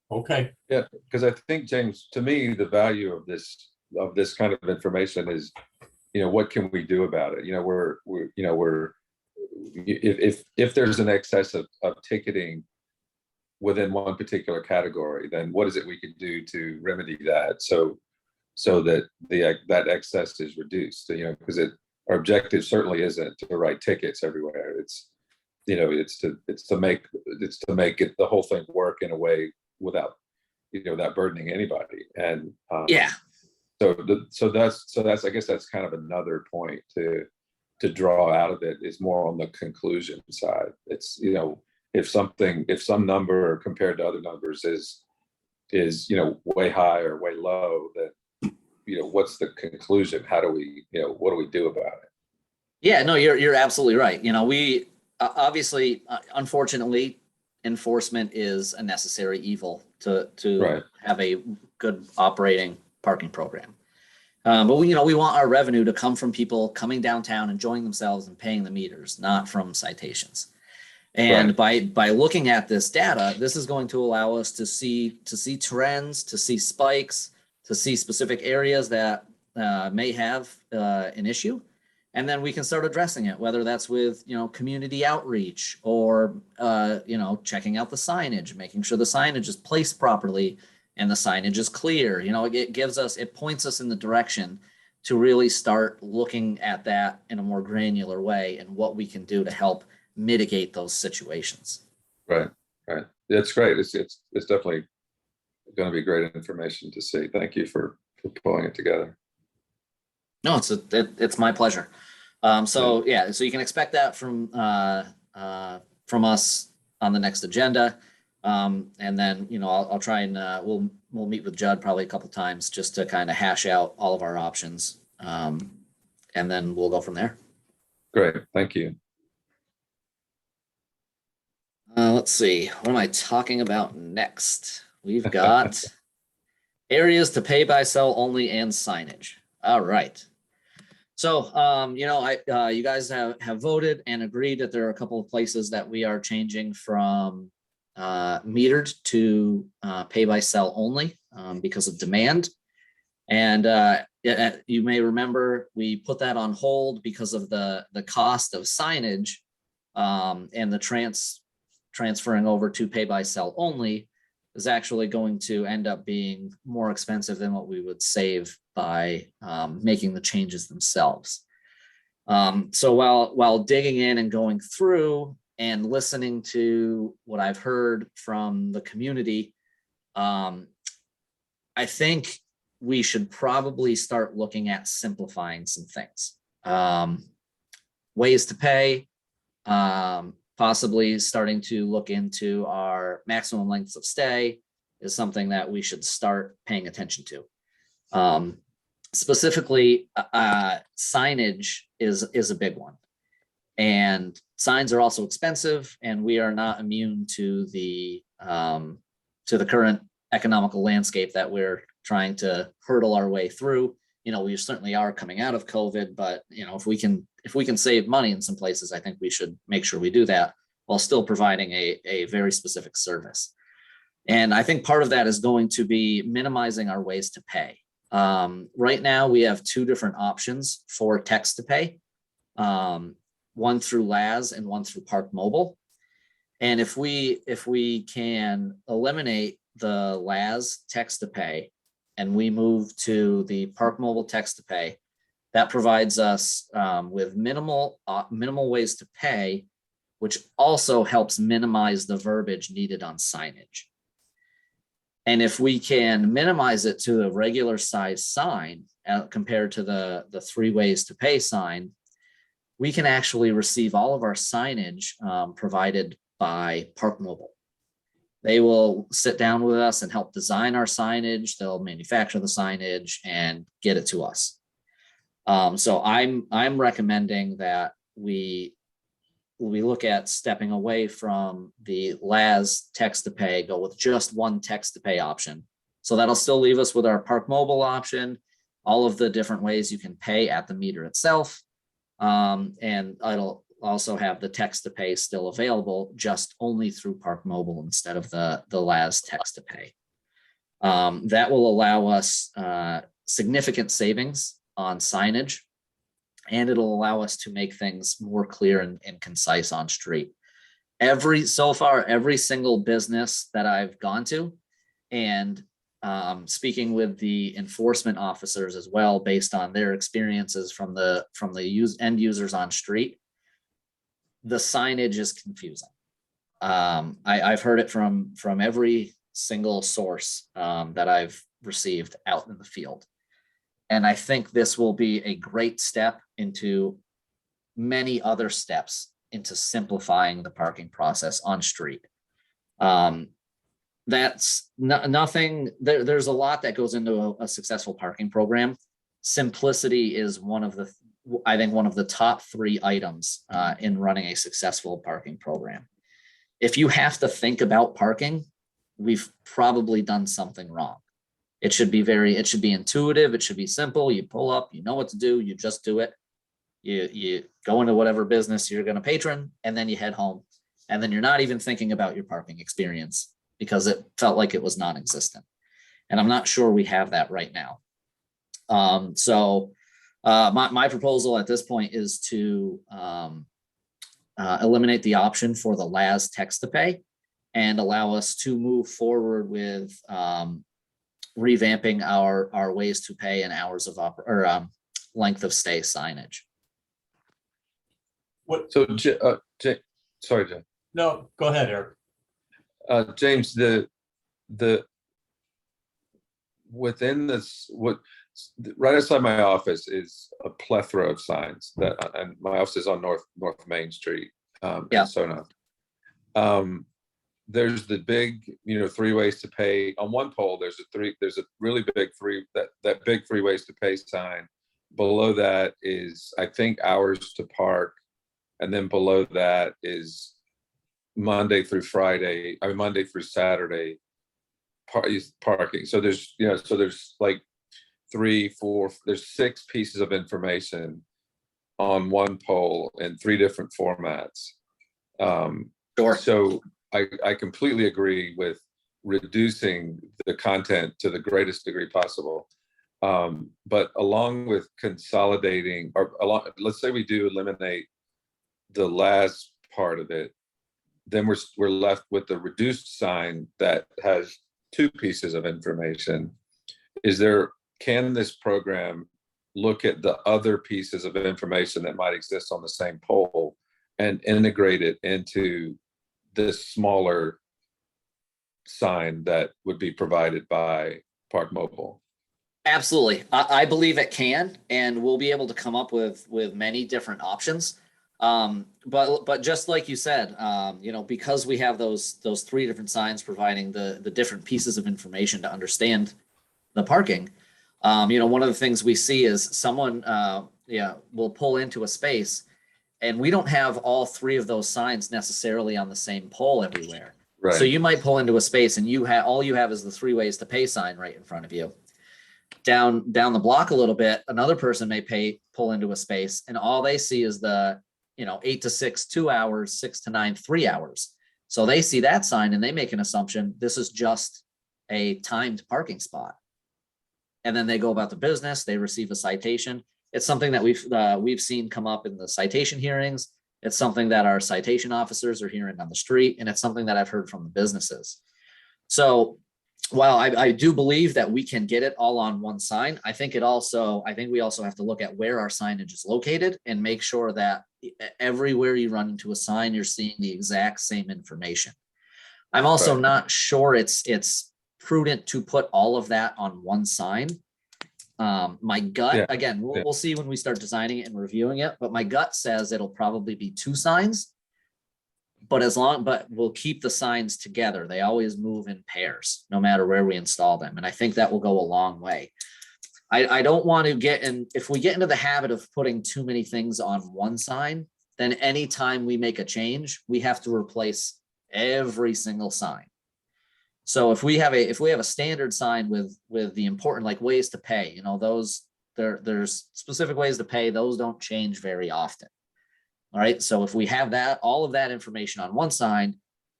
Okay. Yeah, because I think, James, to me, the value of this kind of information is, you know, what can we do about it? You know, if there's an excess of ticketing within one particular category, then what is it we could do to remedy that so that that excess is reduced? You know, because our objective certainly isn't to write tickets everywhere. It's, you know, it's to make it the whole thing work in a way without burdening anybody. And yeah. So that's I guess that's kind of another point to draw out of it, is more on the conclusion side. It's, you know, if some number compared to other numbers is, you know, way high or way low, then, you know, what's the conclusion? How do we, you know, what do we do about it? Yeah, no, you're absolutely right. You know, we obviously, unfortunately, enforcement is a necessary evil to Right. have a good operating parking program. But we want our revenue to come from people coming downtown, enjoying themselves and paying the meters, not from citations. And by looking at this data, this is going to allow us to see trends, to see spikes, to see specific areas that may have an issue. And then we can start addressing it, whether that's with, community outreach or, checking out the signage, making sure the signage is placed properly and the signage is clear. It points us in the direction to really start looking at that in a more granular way and what we can do to help mitigate those situations. Right. That's great. It's definitely going to be great information to see. Thank you for pulling it together. No, it's my pleasure. So you can expect that from us on the next agenda. And then, I'll try and we'll meet with Judd probably a couple times just to kind of hash out all of our options. And then we'll go from there. Great. Thank you. Let's see. What am I talking about next? We've got areas to pay by cell only and signage. All right. So, you guys have voted and agreed that there are a couple of places that we are changing from metered to pay by cell only because of demand. And you may remember we put that on hold because of the cost of signage and the transferring over to pay by cell only is actually going to end up being more expensive than what we would save by making the changes themselves. So while digging in and going through and listening to what I've heard from the community, I think we should probably start looking at simplifying some things. Ways to pay, possibly starting to look into our maximum lengths of stay is something that we should start paying attention to. Specifically, signage is a big one. And signs are also expensive, and we are not immune to the current economical landscape that we're trying to hurdle our way through. We certainly are coming out of COVID, but if we can save money in some places, I think we should make sure we do that while still providing a very specific service. And I think part of that is going to be minimizing our ways to pay. Right now, we have two different options for text to pay. One through LAS and one through Park Mobile. And if we can eliminate the LAS text to pay and we move to the Park Mobile text to pay, that provides us with minimal ways to pay, which also helps minimize the verbiage needed on signage. And if we can minimize it to a regular size sign compared to the 3 ways to pay sign, we can actually receive all of our signage provided by Park Mobile. They will sit down with us and help design our signage. They'll manufacture the signage and get it to us. So I'm recommending that we look at stepping away from the LAS text to pay, go with just one text to pay option. So that'll still leave us with our Park Mobile option, all of the different ways you can pay at the meter itself. And it'll also have the text to pay still available, just only through Park Mobile instead of the LAS text to pay. That will allow us significant savings on signage, and it'll allow us to make things more clear and concise on street. Every single business that I've gone to, and speaking with the enforcement officers as well, based on their experiences from the end users on street, the signage is confusing. I've heard it from every single source that I've received out in the field. And I think this will be a great step into many other steps into simplifying the parking process on street. That's nothing. There's a lot that goes into a successful parking program. Simplicity is one of the top 3 items in running a successful parking program. If you have to think about parking, we've probably done something wrong. It should be intuitive. It should be simple. You pull up, you know what to do, you just do it. You go into whatever business you're going to patron, and then you head home. And then you're not even thinking about your parking experience because it felt like it was non-existent. And I'm not sure we have that right now. My proposal at this point is to eliminate the option for the LAS text to pay and allow us to move forward with revamping our ways to pay and hours of length of stay signage. What, So, sorry, Jim. no, go ahead, Eric. James, within this, right outside my office is a plethora of signs and my office is on North Main Street, Yeah. in Sona. There's the big, 3 ways to pay. On one pole, there's a really big that big 3 ways to pay sign. Below that is, I think, hours to park. And then below that is Monday through Saturday parking. So there's, there's like 3, 4, there's 6 pieces of information on one pole in 3 different formats. Sure. So I completely agree with reducing the content to the greatest degree possible. But along with consolidating, let's say we do eliminate the last part of it, then we're left with the reduced sign that has 2 pieces of information. Can this program look at the other pieces of information that might exist on the same pole and integrate it into this smaller sign that would be provided by Park Mobile? Absolutely. I believe it can, and we'll be able to come up with many different options. But just like you said, because we have those 3 different signs providing the different pieces of information to understand the parking, one of the things we see is someone will pull into a space, and we don't have all 3 of those signs necessarily on the same pole everywhere. Right. So you might pull into a space and all you have is the 3 ways to pay sign right in front of you. Down the block a little bit, another person may pull into a space, and all they see is the 8 to 6, 2 hours, 6 to 9, 3 hours. So they see that sign and they make an assumption this is just a timed parking spot. And then they go about the business, they receive a citation. It's something that we've seen come up in the citation hearings. It's something that our citation officers are hearing on the street, and it's something that I've heard from the businesses. So while I do believe that we can get it all on one sign, I think we also have to look at where our signage is located and make sure that everywhere you run into a sign, you're seeing the exact same information. I'm also Right. not sure it's prudent to put all of that on one sign. My gut, again, we'll see when we start designing it and reviewing it, but my gut says it'll probably be 2 signs. But we'll keep the signs together. They always move in pairs, no matter where we install them. And I think that will go a long way. I don't want to if we get into the habit of putting too many things on one sign, then anytime we make a change, we have to replace every single sign. So if we have a standard sign with the important, like, ways to pay, there's specific ways to pay, those don't change very often. All right. So if we have all of that information on one sign,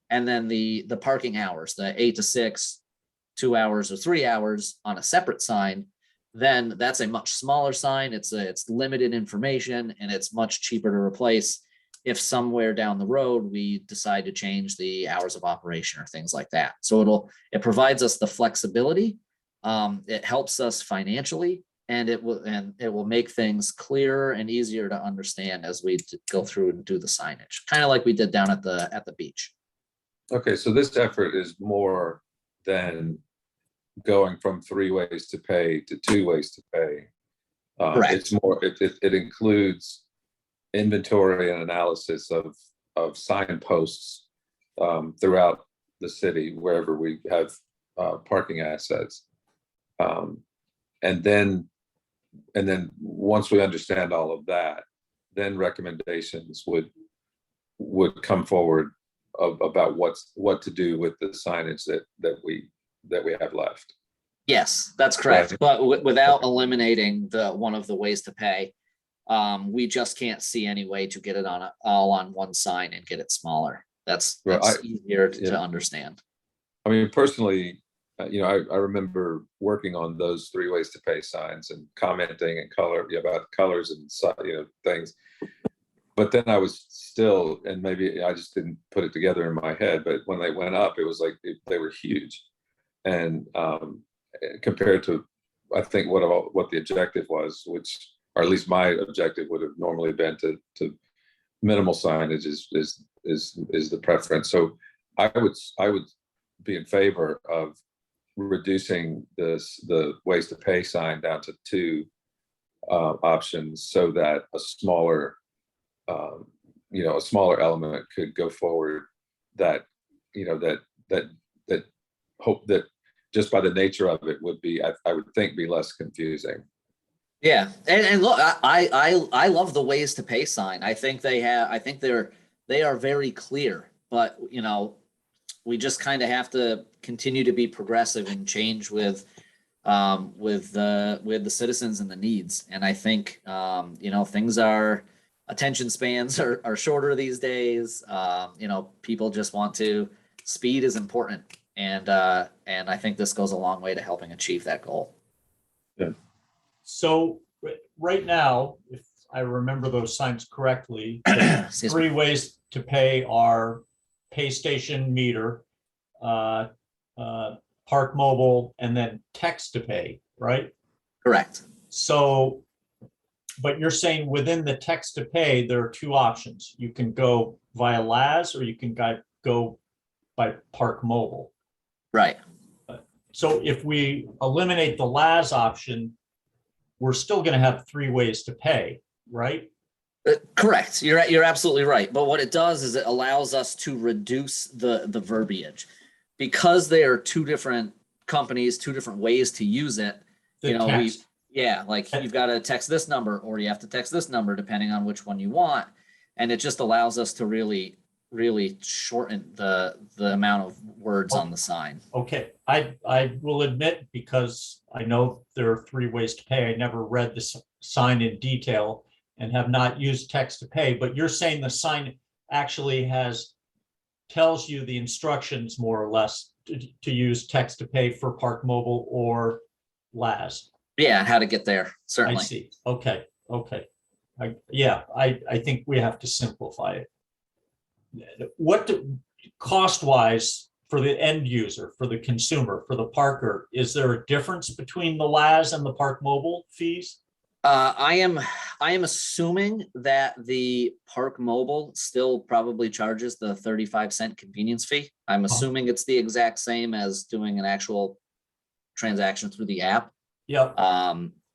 and then the parking hours, the 8 to 6, 2 hours or 3 hours on a separate sign, then that's a much smaller sign. It's limited information, and it's much cheaper to replace if somewhere down the road we decide to change the hours of operation or things like that. So it provides us the flexibility. It helps us financially. And it will make things clearer and easier to understand as we go through and do the signage, kind of like we did down at the beach. Okay, so this effort is more than going from 3 ways to pay to 2 ways to pay. Correct. It's more. It includes inventory and analysis of signposts throughout the city, wherever we have parking assets, and then once we understand all of that, then recommendations would come forward about what to do with the signage that we have left. Yes, that's correct. Right. But without eliminating one of the ways to pay, we just can't see any way to get it all on one sign and get it smaller. That's Well, easier yeah. to understand. I mean, personally, I remember working on those 3 ways to pay signs and commenting and about colors and things. But then I was still, and maybe I just didn't put it together in my head, but when they went up, it was like they were huge. And compared to, I think what the objective was, which, or at least my objective would have normally been to minimal signage is the preference. So I would be in favor of reducing the ways to pay sign down to 2 options, so that a smaller element could go forward that hope that just by the nature of it would be, I would think, be less confusing. Yeah, and look, I love the ways to pay sign. I think they are very clear, but we just kind of have to continue to be progressive and change with the citizens and the needs. And I think things attention spans are shorter these days. People just want to, speed is important, and I think this goes a long way to helping achieve that goal. Yeah. So right now, if I remember those signs correctly, Excuse me. 3 ways to pay are pay station meter, Park Mobile, and then text to pay, right? Correct. So, but you're saying within the text to pay, there are 2 options. You can go via LAS, or you can go by Park Mobile. Right. So if we eliminate the LAS option, we're still going to have 3 ways to pay, right? Correct. You're absolutely right. But what it does is it allows us to reduce the verbiage, because they are 2 different companies, 2 different ways to use it. The text. Like you've got to text this number, or you have to text this number, depending on which one you want. And it just allows us to really shorten the amount of words on the sign. Okay, I will admit, because I know there are 3 ways to pay, I never read the sign in detail and have not used text to pay, but you're saying the sign actually tells you the instructions more or less to use text to pay for Park Mobile or LAS. Yeah, how to get there, certainly. I see. Okay. I think we have to simplify it. What cost-wise for the end user, for the consumer, for the parker, is there a difference between the LAS and the Park Mobile fees? I am assuming that the Park Mobile still probably charges the 35-cent convenience fee. I'm assuming it's the exact same as doing an actual transaction through the app. Yep.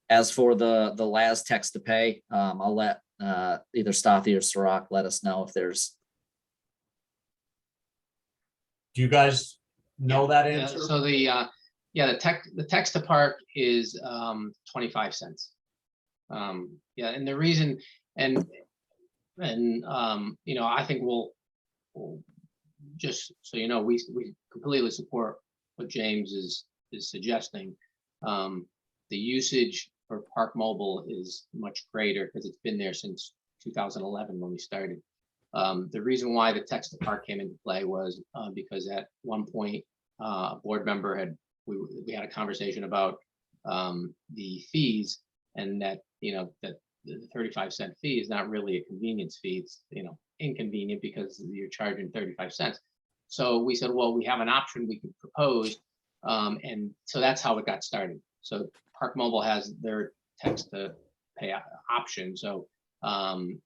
As for the LAS text to pay, I'll let either Stothy or Sirach let us know if there's. Do you guys know that Yeah, answer? so the text to park is 25 cents. And the reason, and I think we'll just so you know, we completely support what James is suggesting. The usage for Park Mobile is much greater because it's been there since 2011 when we started. The reason why the text to park came into play was because at one point a board member we had a conversation about the fees, and that that the 35-cent fee is not really a convenience fee. It's inconvenient because you're charging 35 cents. So we said, well, we have an option we could propose, and so that's how it got started. So Park Mobile has their text to pay option. So look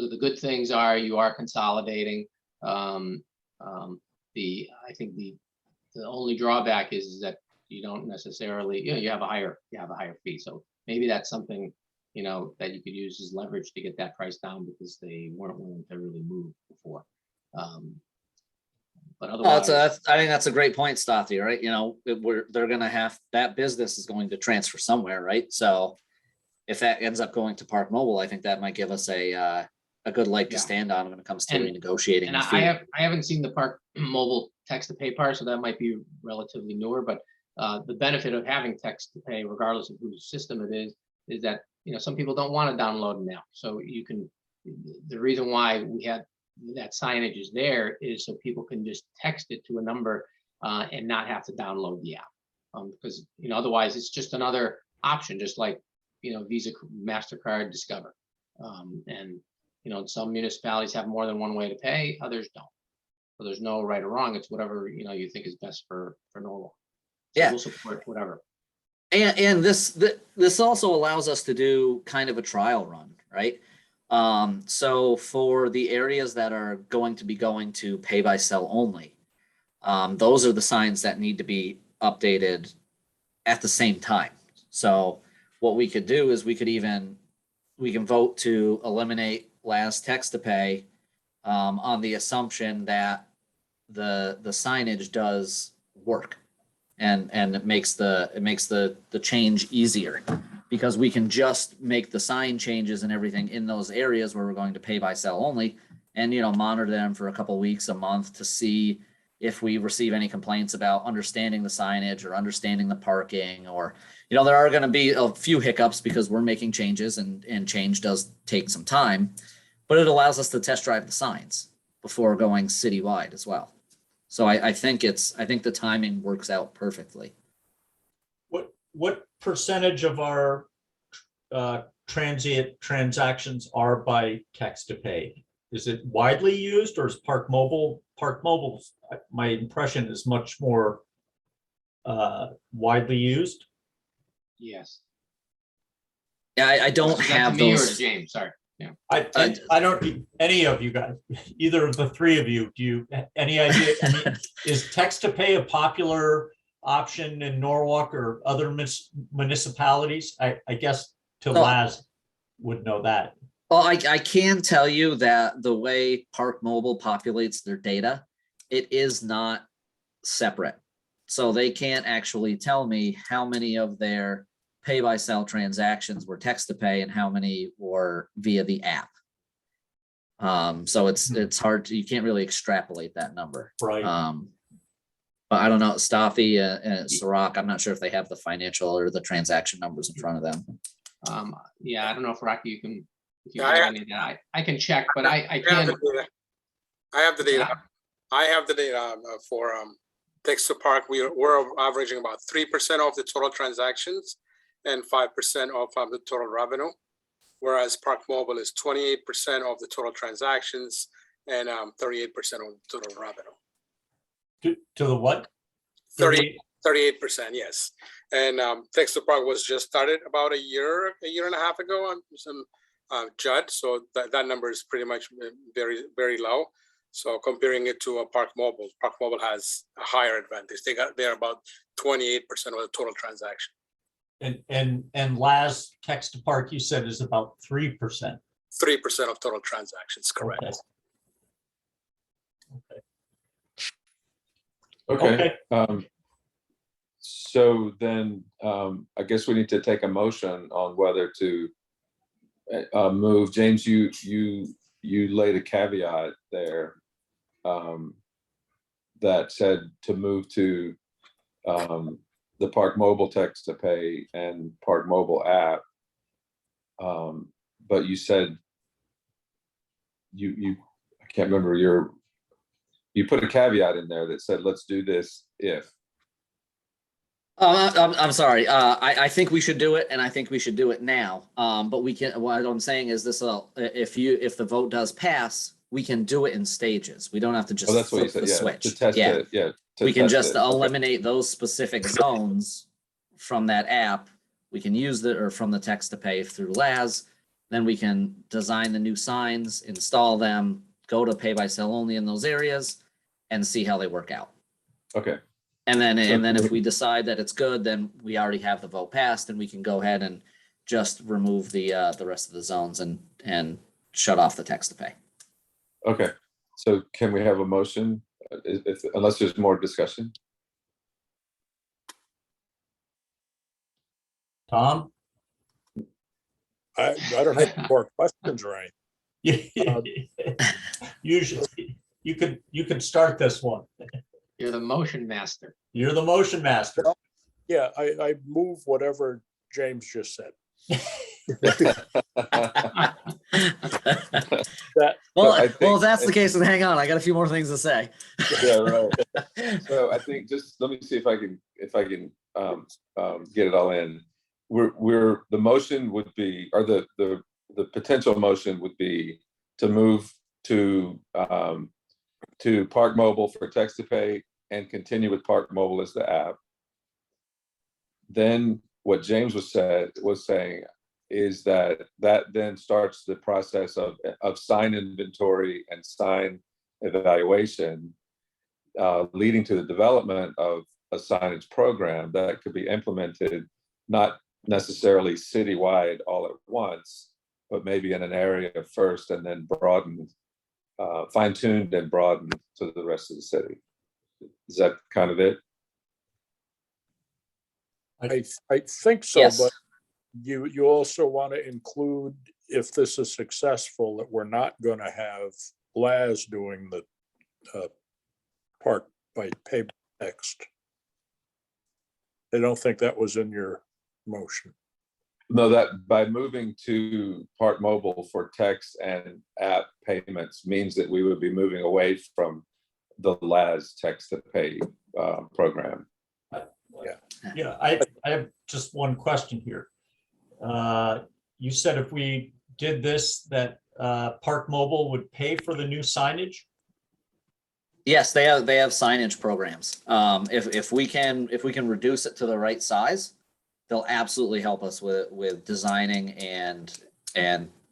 at the good things are you are consolidating. I think the only drawback is that you don't necessarily you have a higher fee. So maybe that's something that you could use as leverage to get that price down, because they weren't willing to really move before. But otherwise, I think that's a great point, Stothy. Right? They're going to have, that business is going to transfer somewhere, right? So if that ends up going to Park Mobile, I think that might give us a good leg to stand on when it comes to renegotiating. And I haven't seen the Park Mobile text to pay part, so that might be relatively newer. But The benefit of having text to pay, regardless of whose system it is that, some people don't want to download an app. So you can, the reason why we had that signage is there is so people can just text it to a number and not have to download the app. Because, otherwise it's just another option, just like, Visa, MasterCard, Discover. And, some municipalities have more than one way to pay, others don't. So there's no right or wrong. It's whatever, you think is best for Norwalk. So Yeah. we'll support whatever. And this also allows us to do kind of a trial run, right? So for the areas that are going to pay by cell only, those are the signs that need to be updated at the same time. So what we could do is we can vote to eliminate last text to pay on the assumption that the signage does work. And it makes the change easier because we can just make the sign changes and everything in those areas where we're going to pay by cell only and, monitor them for a couple of weeks, a month to see if we receive any complaints about understanding the signage or understanding the parking, or, there are going to be a few hiccups because we're making changes and change does take some time, but it allows us to test drive the signs before going citywide as well. So I think the timing works out perfectly. What percentage of our transient transactions are by text to pay? Is it widely used, or is Park Mobile? Park Mobile's, my impression, is much more widely used. Yes. Yeah, I don't Is that have to me or those. to James? Sorry. Yeah. I don't, any of you guys, either of the three of you, do you, any idea? I mean, is text to pay a popular option in Norwalk or other municipalities? I guess Laz would know that. Well, I can tell you that the way Park Mobile populates their data, it is not separate. So they can't actually tell me how many of their pay by cell transactions were text to pay and how many were via the app. So it's hard to, you can't really extrapolate that number. Right. But I don't know, Staffy and Sirach, I'm not sure if they have the financial or the transaction numbers in front of them. Yeah, I don't know if Rocky, you can, if you Yeah, have any of that. I can check, but I I have can. the data. I have the data. Yeah. I have the data for text to park. We're averaging about 3% of the total transactions and 5% of the total revenue, whereas Park Mobile is 28% of the total transactions and 38% of the total revenue. To the what? 38%, yes. And text to park was just started about a year and a half ago on some Judd, so that number is pretty much very, very low. So comparing it to a Park Mobile has a higher advantage. They're about 28% of the total transaction. And Laz, text to park, you said, is about 3%. 3% of total transactions, correct. Okay. So then I guess we need to take a motion on whether to move. James, you laid a caveat there that said to move to the Park Mobile text to pay and Park Mobile app. But you said I can't remember you put a caveat in there that said, let's do this if. I'm sorry. I think we should do it, and I think we should do it now. But we can. What I'm saying is this: if the vote does pass, we can do it in stages. We don't have to just That's what you flip said. the Yeah, switch. to test it. Yeah, we can just eliminate those specific zones from that app. We can use or from the text to pay through Laz. Then we can design the new signs, install them, go to pay by cell only in those areas, and see how they work out. Okay. And then if we decide that it's good, then we already have the vote passed, and we can go ahead and just remove the rest of the zones and shut off the text to pay. Okay. So can we have a motion unless there's more discussion? Tom? I don't have any more questions or anything. Usually, you could start this one. You're the motion master. You're the motion master. Yeah, I move whatever James just said. That, Well, I well, think- if that's the case, then hang on. I got a few more things to say. Yeah, right. So I think just let me see if I can get it all in. The motion would be, or the potential motion would be to move to Park Mobile for text to pay and continue with Park Mobile as the app. Then what James was saying is that then starts the process of sign inventory and sign evaluation, leading to the development of a signage program that could be implemented, not necessarily citywide all at once, but maybe in an area first and then broadened, fine-tuned and broadened to the rest of the city. Is that kind of it? I think so, Yes. but you also want to include, if this is successful, that we're not going to have Laz doing the park by pay text. I don't think that was in your motion. No, that by moving to Park Mobile for text and app payments means that we would be moving away from the Laz text to pay program. Yeah, I have just one question here. You said if we did this, that Park Mobile would pay for the new signage? Yes, they have signage programs. If we can reduce it to the right size, they'll absolutely help us with designing and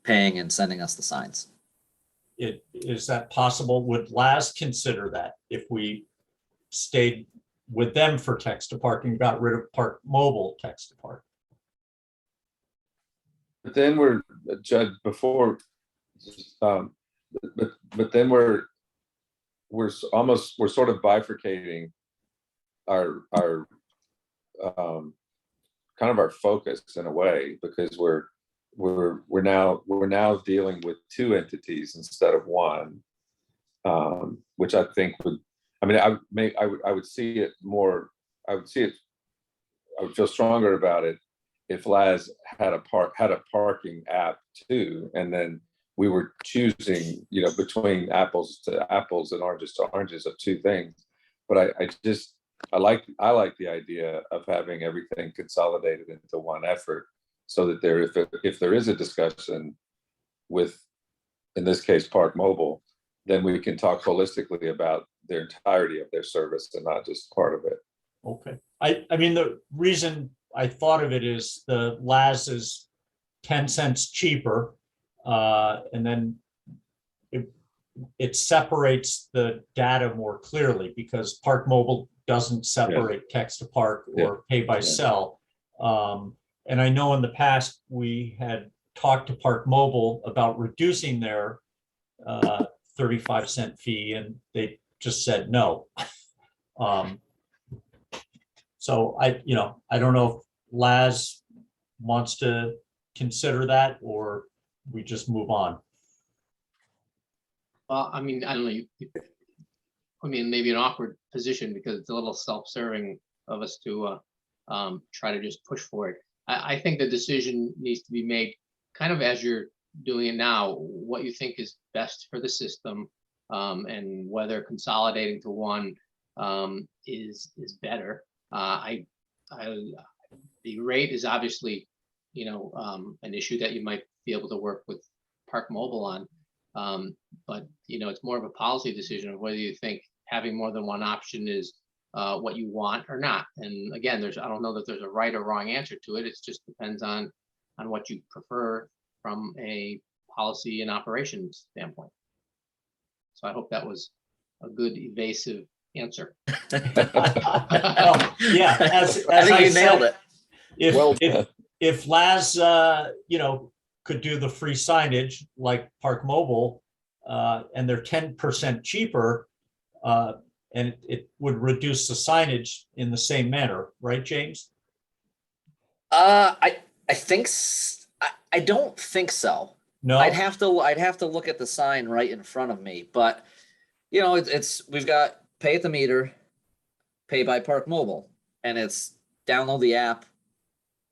paying and sending us the signs. Is that possible? Would Laz consider that if we stayed with them for text to park and got rid of Park Mobile text to park? But then we're judged before, but then we're sort of bifurcating our kind of our focus in a way, because we're now dealing with two entities instead of one, which I think would, I mean, I would see it more, I would feel stronger about it if Laz had a parking app too, and then we were choosing, between apples to apples and oranges to oranges of two things. But I like the idea of having everything consolidated into one effort, so that if there is a discussion with, in this case, Park Mobile, then we can talk holistically about the entirety of their service and not just part of it. Okay. I mean, the reason I thought of it is the Laz is 10 cents cheaper. And then it separates the data more clearly, because Park Mobile doesn't separate text to park or pay by cell. And I know in the past we had talked to Park Mobile about reducing their 35-cent fee, and they just said no. So I don't know if Laz wants to consider that, or we just move on. Well, I mean, I don't know. I mean, maybe an awkward position, because it's a little self-serving of us to try to just push for it. I think the decision needs to be made kind of as you're doing it now, what you think is best for the system, and whether consolidating to one is better. The rate is obviously, an issue that you might be able to work with Park Mobile on. But it's more of a policy decision of whether you think having more than one option is what you want or not. And again, I don't know that there's a right or wrong answer to it. It just depends on what you prefer from a policy and operations standpoint. So I hope that was a good evasive answer. Well, yeah, as I think I you nailed said, it. if Laz, could do the free signage like Park Mobile, and they're 10% cheaper, and it would reduce the signage in the same manner, right, James? I think I don't think so. No, I'd have to look at the sign right in front of me, but we've got pay at the meter, pay by Park Mobile, and it's download the app,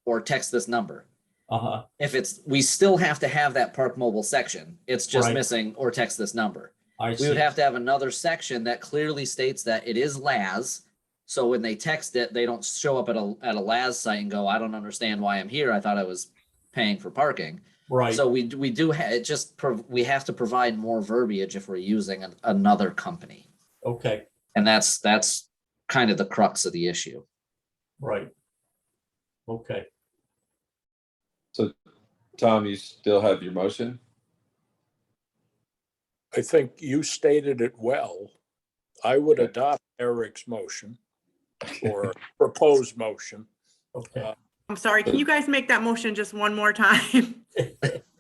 or text this number. Uh-huh, If we still have to have that park mobile section. It's just Right. missing or text this number. I We would see. have to have another section that clearly states that it is LAS. So when they text it, they don't show up at a LAS site and go, I don't understand why I'm here. I thought I was paying for parking. Right, So we do, we have to provide more verbiage if we're using another company. okay, And that's kind of the crux of the issue. right. Okay, So, Tom, you still have your motion? I think you stated it well. I would adopt Eric's motion or proposed motion. okay. I'm sorry, can you guys make that motion just one more time?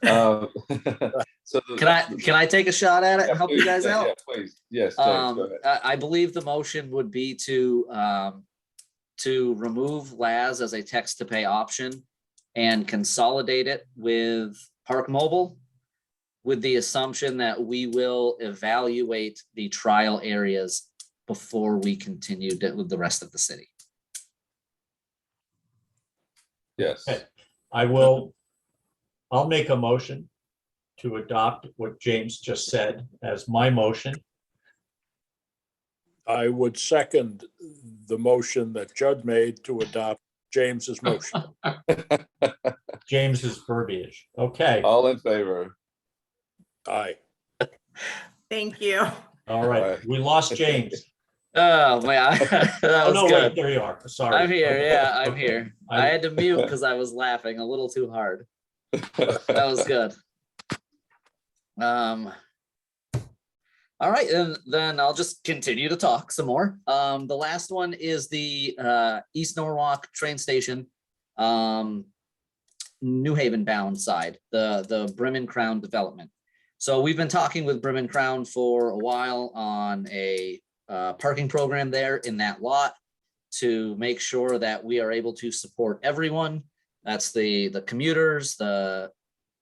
So Can I take a shot at it and help you guys out? Yeah, please. Yes, James, go ahead. I believe the motion would be to remove LAS as a text to pay option and consolidate it with Park Mobile, with the assumption that we will evaluate the trial areas before we continue with the rest of the city. Yes. Okay. I'll make a motion to adopt what James just said as my motion. I would second the motion that Judd made to adopt James's motion. James's verbiage. Okay, All in favor? Aye. Thank you. all right. right. We lost James. Oh, man, that Oh, was no, wait, good. there you are. Sorry. I'm here, Okay, yeah, I'm okay. here. I had to mute because I was laughing a little too hard. That was good. All right, and then I'll just continue to talk some more. The last one is the East Norwalk train station, New Haven bound side, the Brim and Crown development. So we've been talking with Brim and Crown for a while on a parking program there in that lot to make sure that we are able to support everyone. That's the commuters, the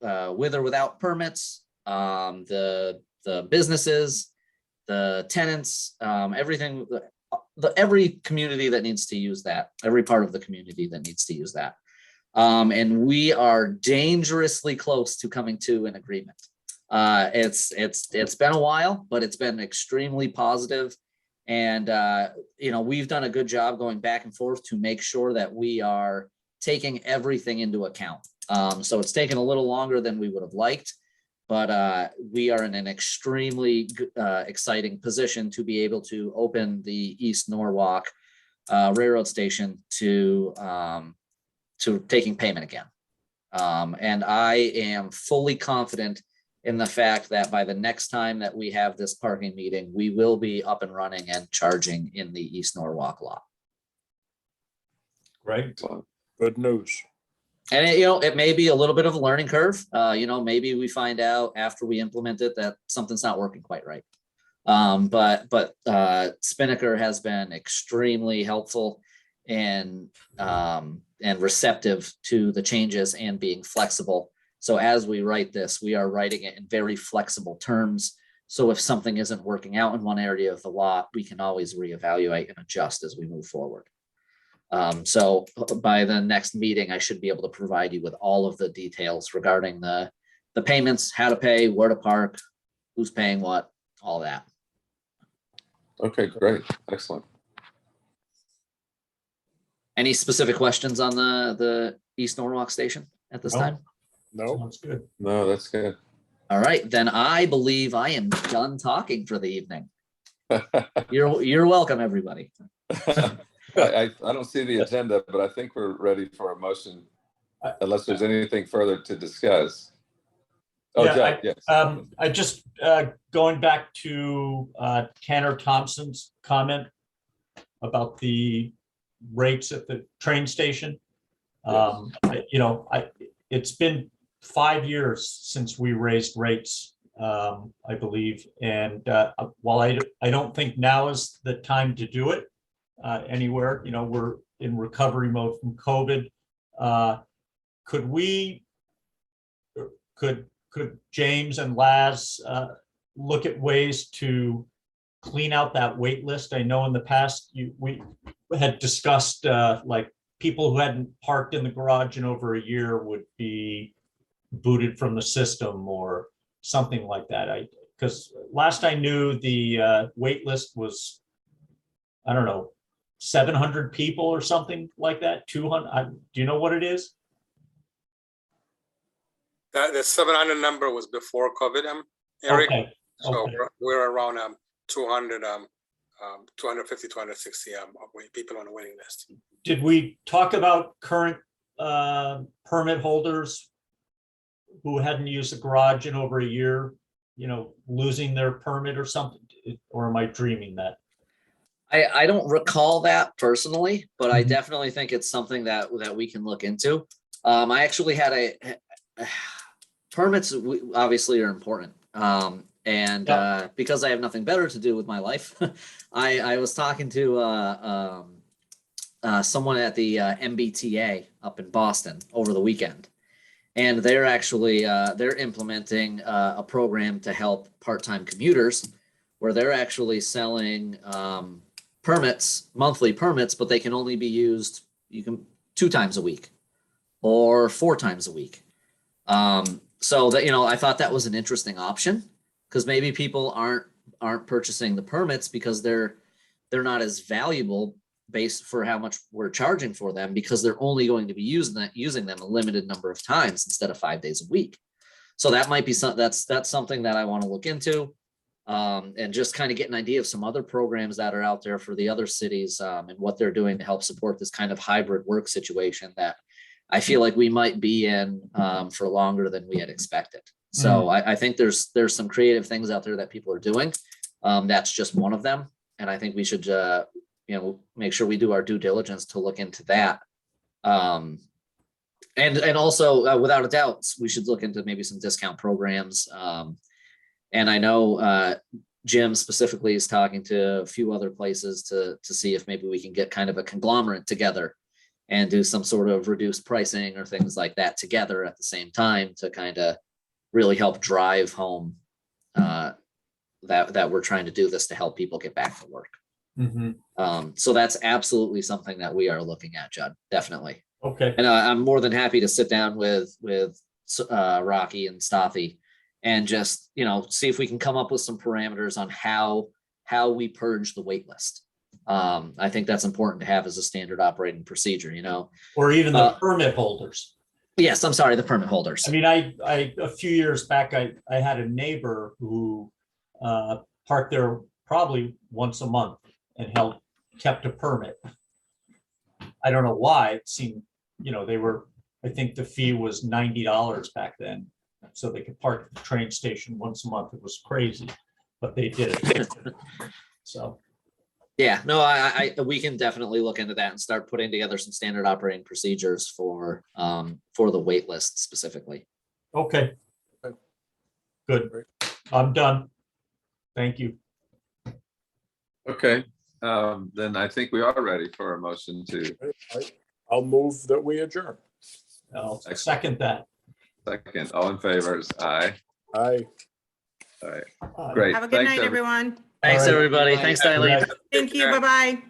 with or without permits, the businesses, the tenants, everything, every community that needs to use that, every part of the community that needs to use that. And we are dangerously close to coming to an agreement. It's been a while, but it's been extremely positive. And we've done a good job going back and forth to make sure that we are taking everything into account. So it's taken a little longer than we would have liked, but we are in an extremely exciting position to be able to open the East Norwalk Railroad Station to taking payment again. And I am fully confident in the fact that by the next time that we have this parking meeting, we will be up and running and charging in the East Norwalk lot. Right. Good news. And it may be a little bit of a learning curve. Maybe we find out after we implement it that something's not working quite right. But Spinnaker has been extremely helpful and receptive to the changes and being flexible. So as we write this, we are writing it in very flexible terms. So if something isn't working out in one area of the lot, we can always reevaluate and adjust as we move forward. So by the next meeting, I should be able to provide you with all of the details regarding the payments, how to pay, where to park, who's paying what, all that. Okay, great. Excellent. Any specific questions on the East Norwalk station at this No. time? No, Sounds good. No, that's good. All right, then I believe I am done talking for the evening. You're welcome, everybody. I don't see the agenda, but I think we're ready for a motion, unless there's anything further to discuss. Oh, Yeah, Jack, yes. I just, going back to Tanner Thompson's comment about the rates at the train station. It's been 5 years since we raised rates, I believe. And while I don't think now is the time to do it anywhere, we're in recovery mode from COVID. Could James and Laz look at ways to clean out that wait list? I know in the past we had discussed like people who hadn't parked in the garage in over a year would be booted from the system or something like that. Because last I knew, the wait list was, I don't know, 700 people or something like that, 200. Do you know what it is? The 700 number was before COVID, Eric. Okay, So okay. we're around 200, 250, 260 people on the waiting list. Did we talk about current permit holders who hadn't used the garage in over a year, losing their permit or something? Or am I dreaming that? I don't recall that personally, but I Mhm. definitely think it's something that we can look into. I actually had permits obviously are important. Because I have nothing better to do with my life, I was talking to someone at the MBTA up in Boston over the weekend. And they're actually, they're implementing a program to help part-time commuters where they're actually selling permits, monthly permits, but they can only be used, 2 times a week or 4 times a week. So that, I thought that was an interesting option because maybe people aren't purchasing the permits because they're not as valuable based for how much we're charging for them because they're only going to be using them a limited number of times instead of 5 days a week. So that might be that's something that I want to look into, and just kind of get an idea of some other programs that are out there for the other cities, and what they're doing to help support this kind of hybrid work situation that I feel like we might be in for longer than we had expected. So I think there's some creative things out there that people are doing. That's just one of them. And I think we should, make sure we do our due diligence to look into that. And also, without a doubt, we should look into maybe some discount programs. And I know Jim specifically is talking to a few other places to see if maybe we can get kind of a conglomerate together and do some sort of reduced pricing or things like that together at the same time to kind of really help drive home that we're trying to do this to help people get back to work. Mm-hmm. So that's absolutely something that we are looking at, Judd, definitely. Okay. And I'm more than happy to sit down with Rocky and Stothy and just, see if we can come up with some parameters on how we purge the wait list. I think that's important to have as a standard operating procedure, Or even the permit holders. Yes, I'm sorry, the permit holders. I mean, I a few years back, I had a neighbor who parked there probably once a month and kept a permit. I don't know why. It seemed, I think the fee was $90 back then. So they could park at the train station once a month. It was crazy, but they did it. So. Yeah, no, we can definitely look into that and start putting together some standard operating procedures for the wait list specifically. Okay. Good. I'm done. Thank you. Okay, then I think we are ready for a motion to I'll move that we adjourn. I'll second that. second. All in favor is aye. Aye. All right, great. Have a good Thanks, night, everyone. Thanks, All right. everybody. Thanks, Eileen. Good night. Thank you. Bye-bye.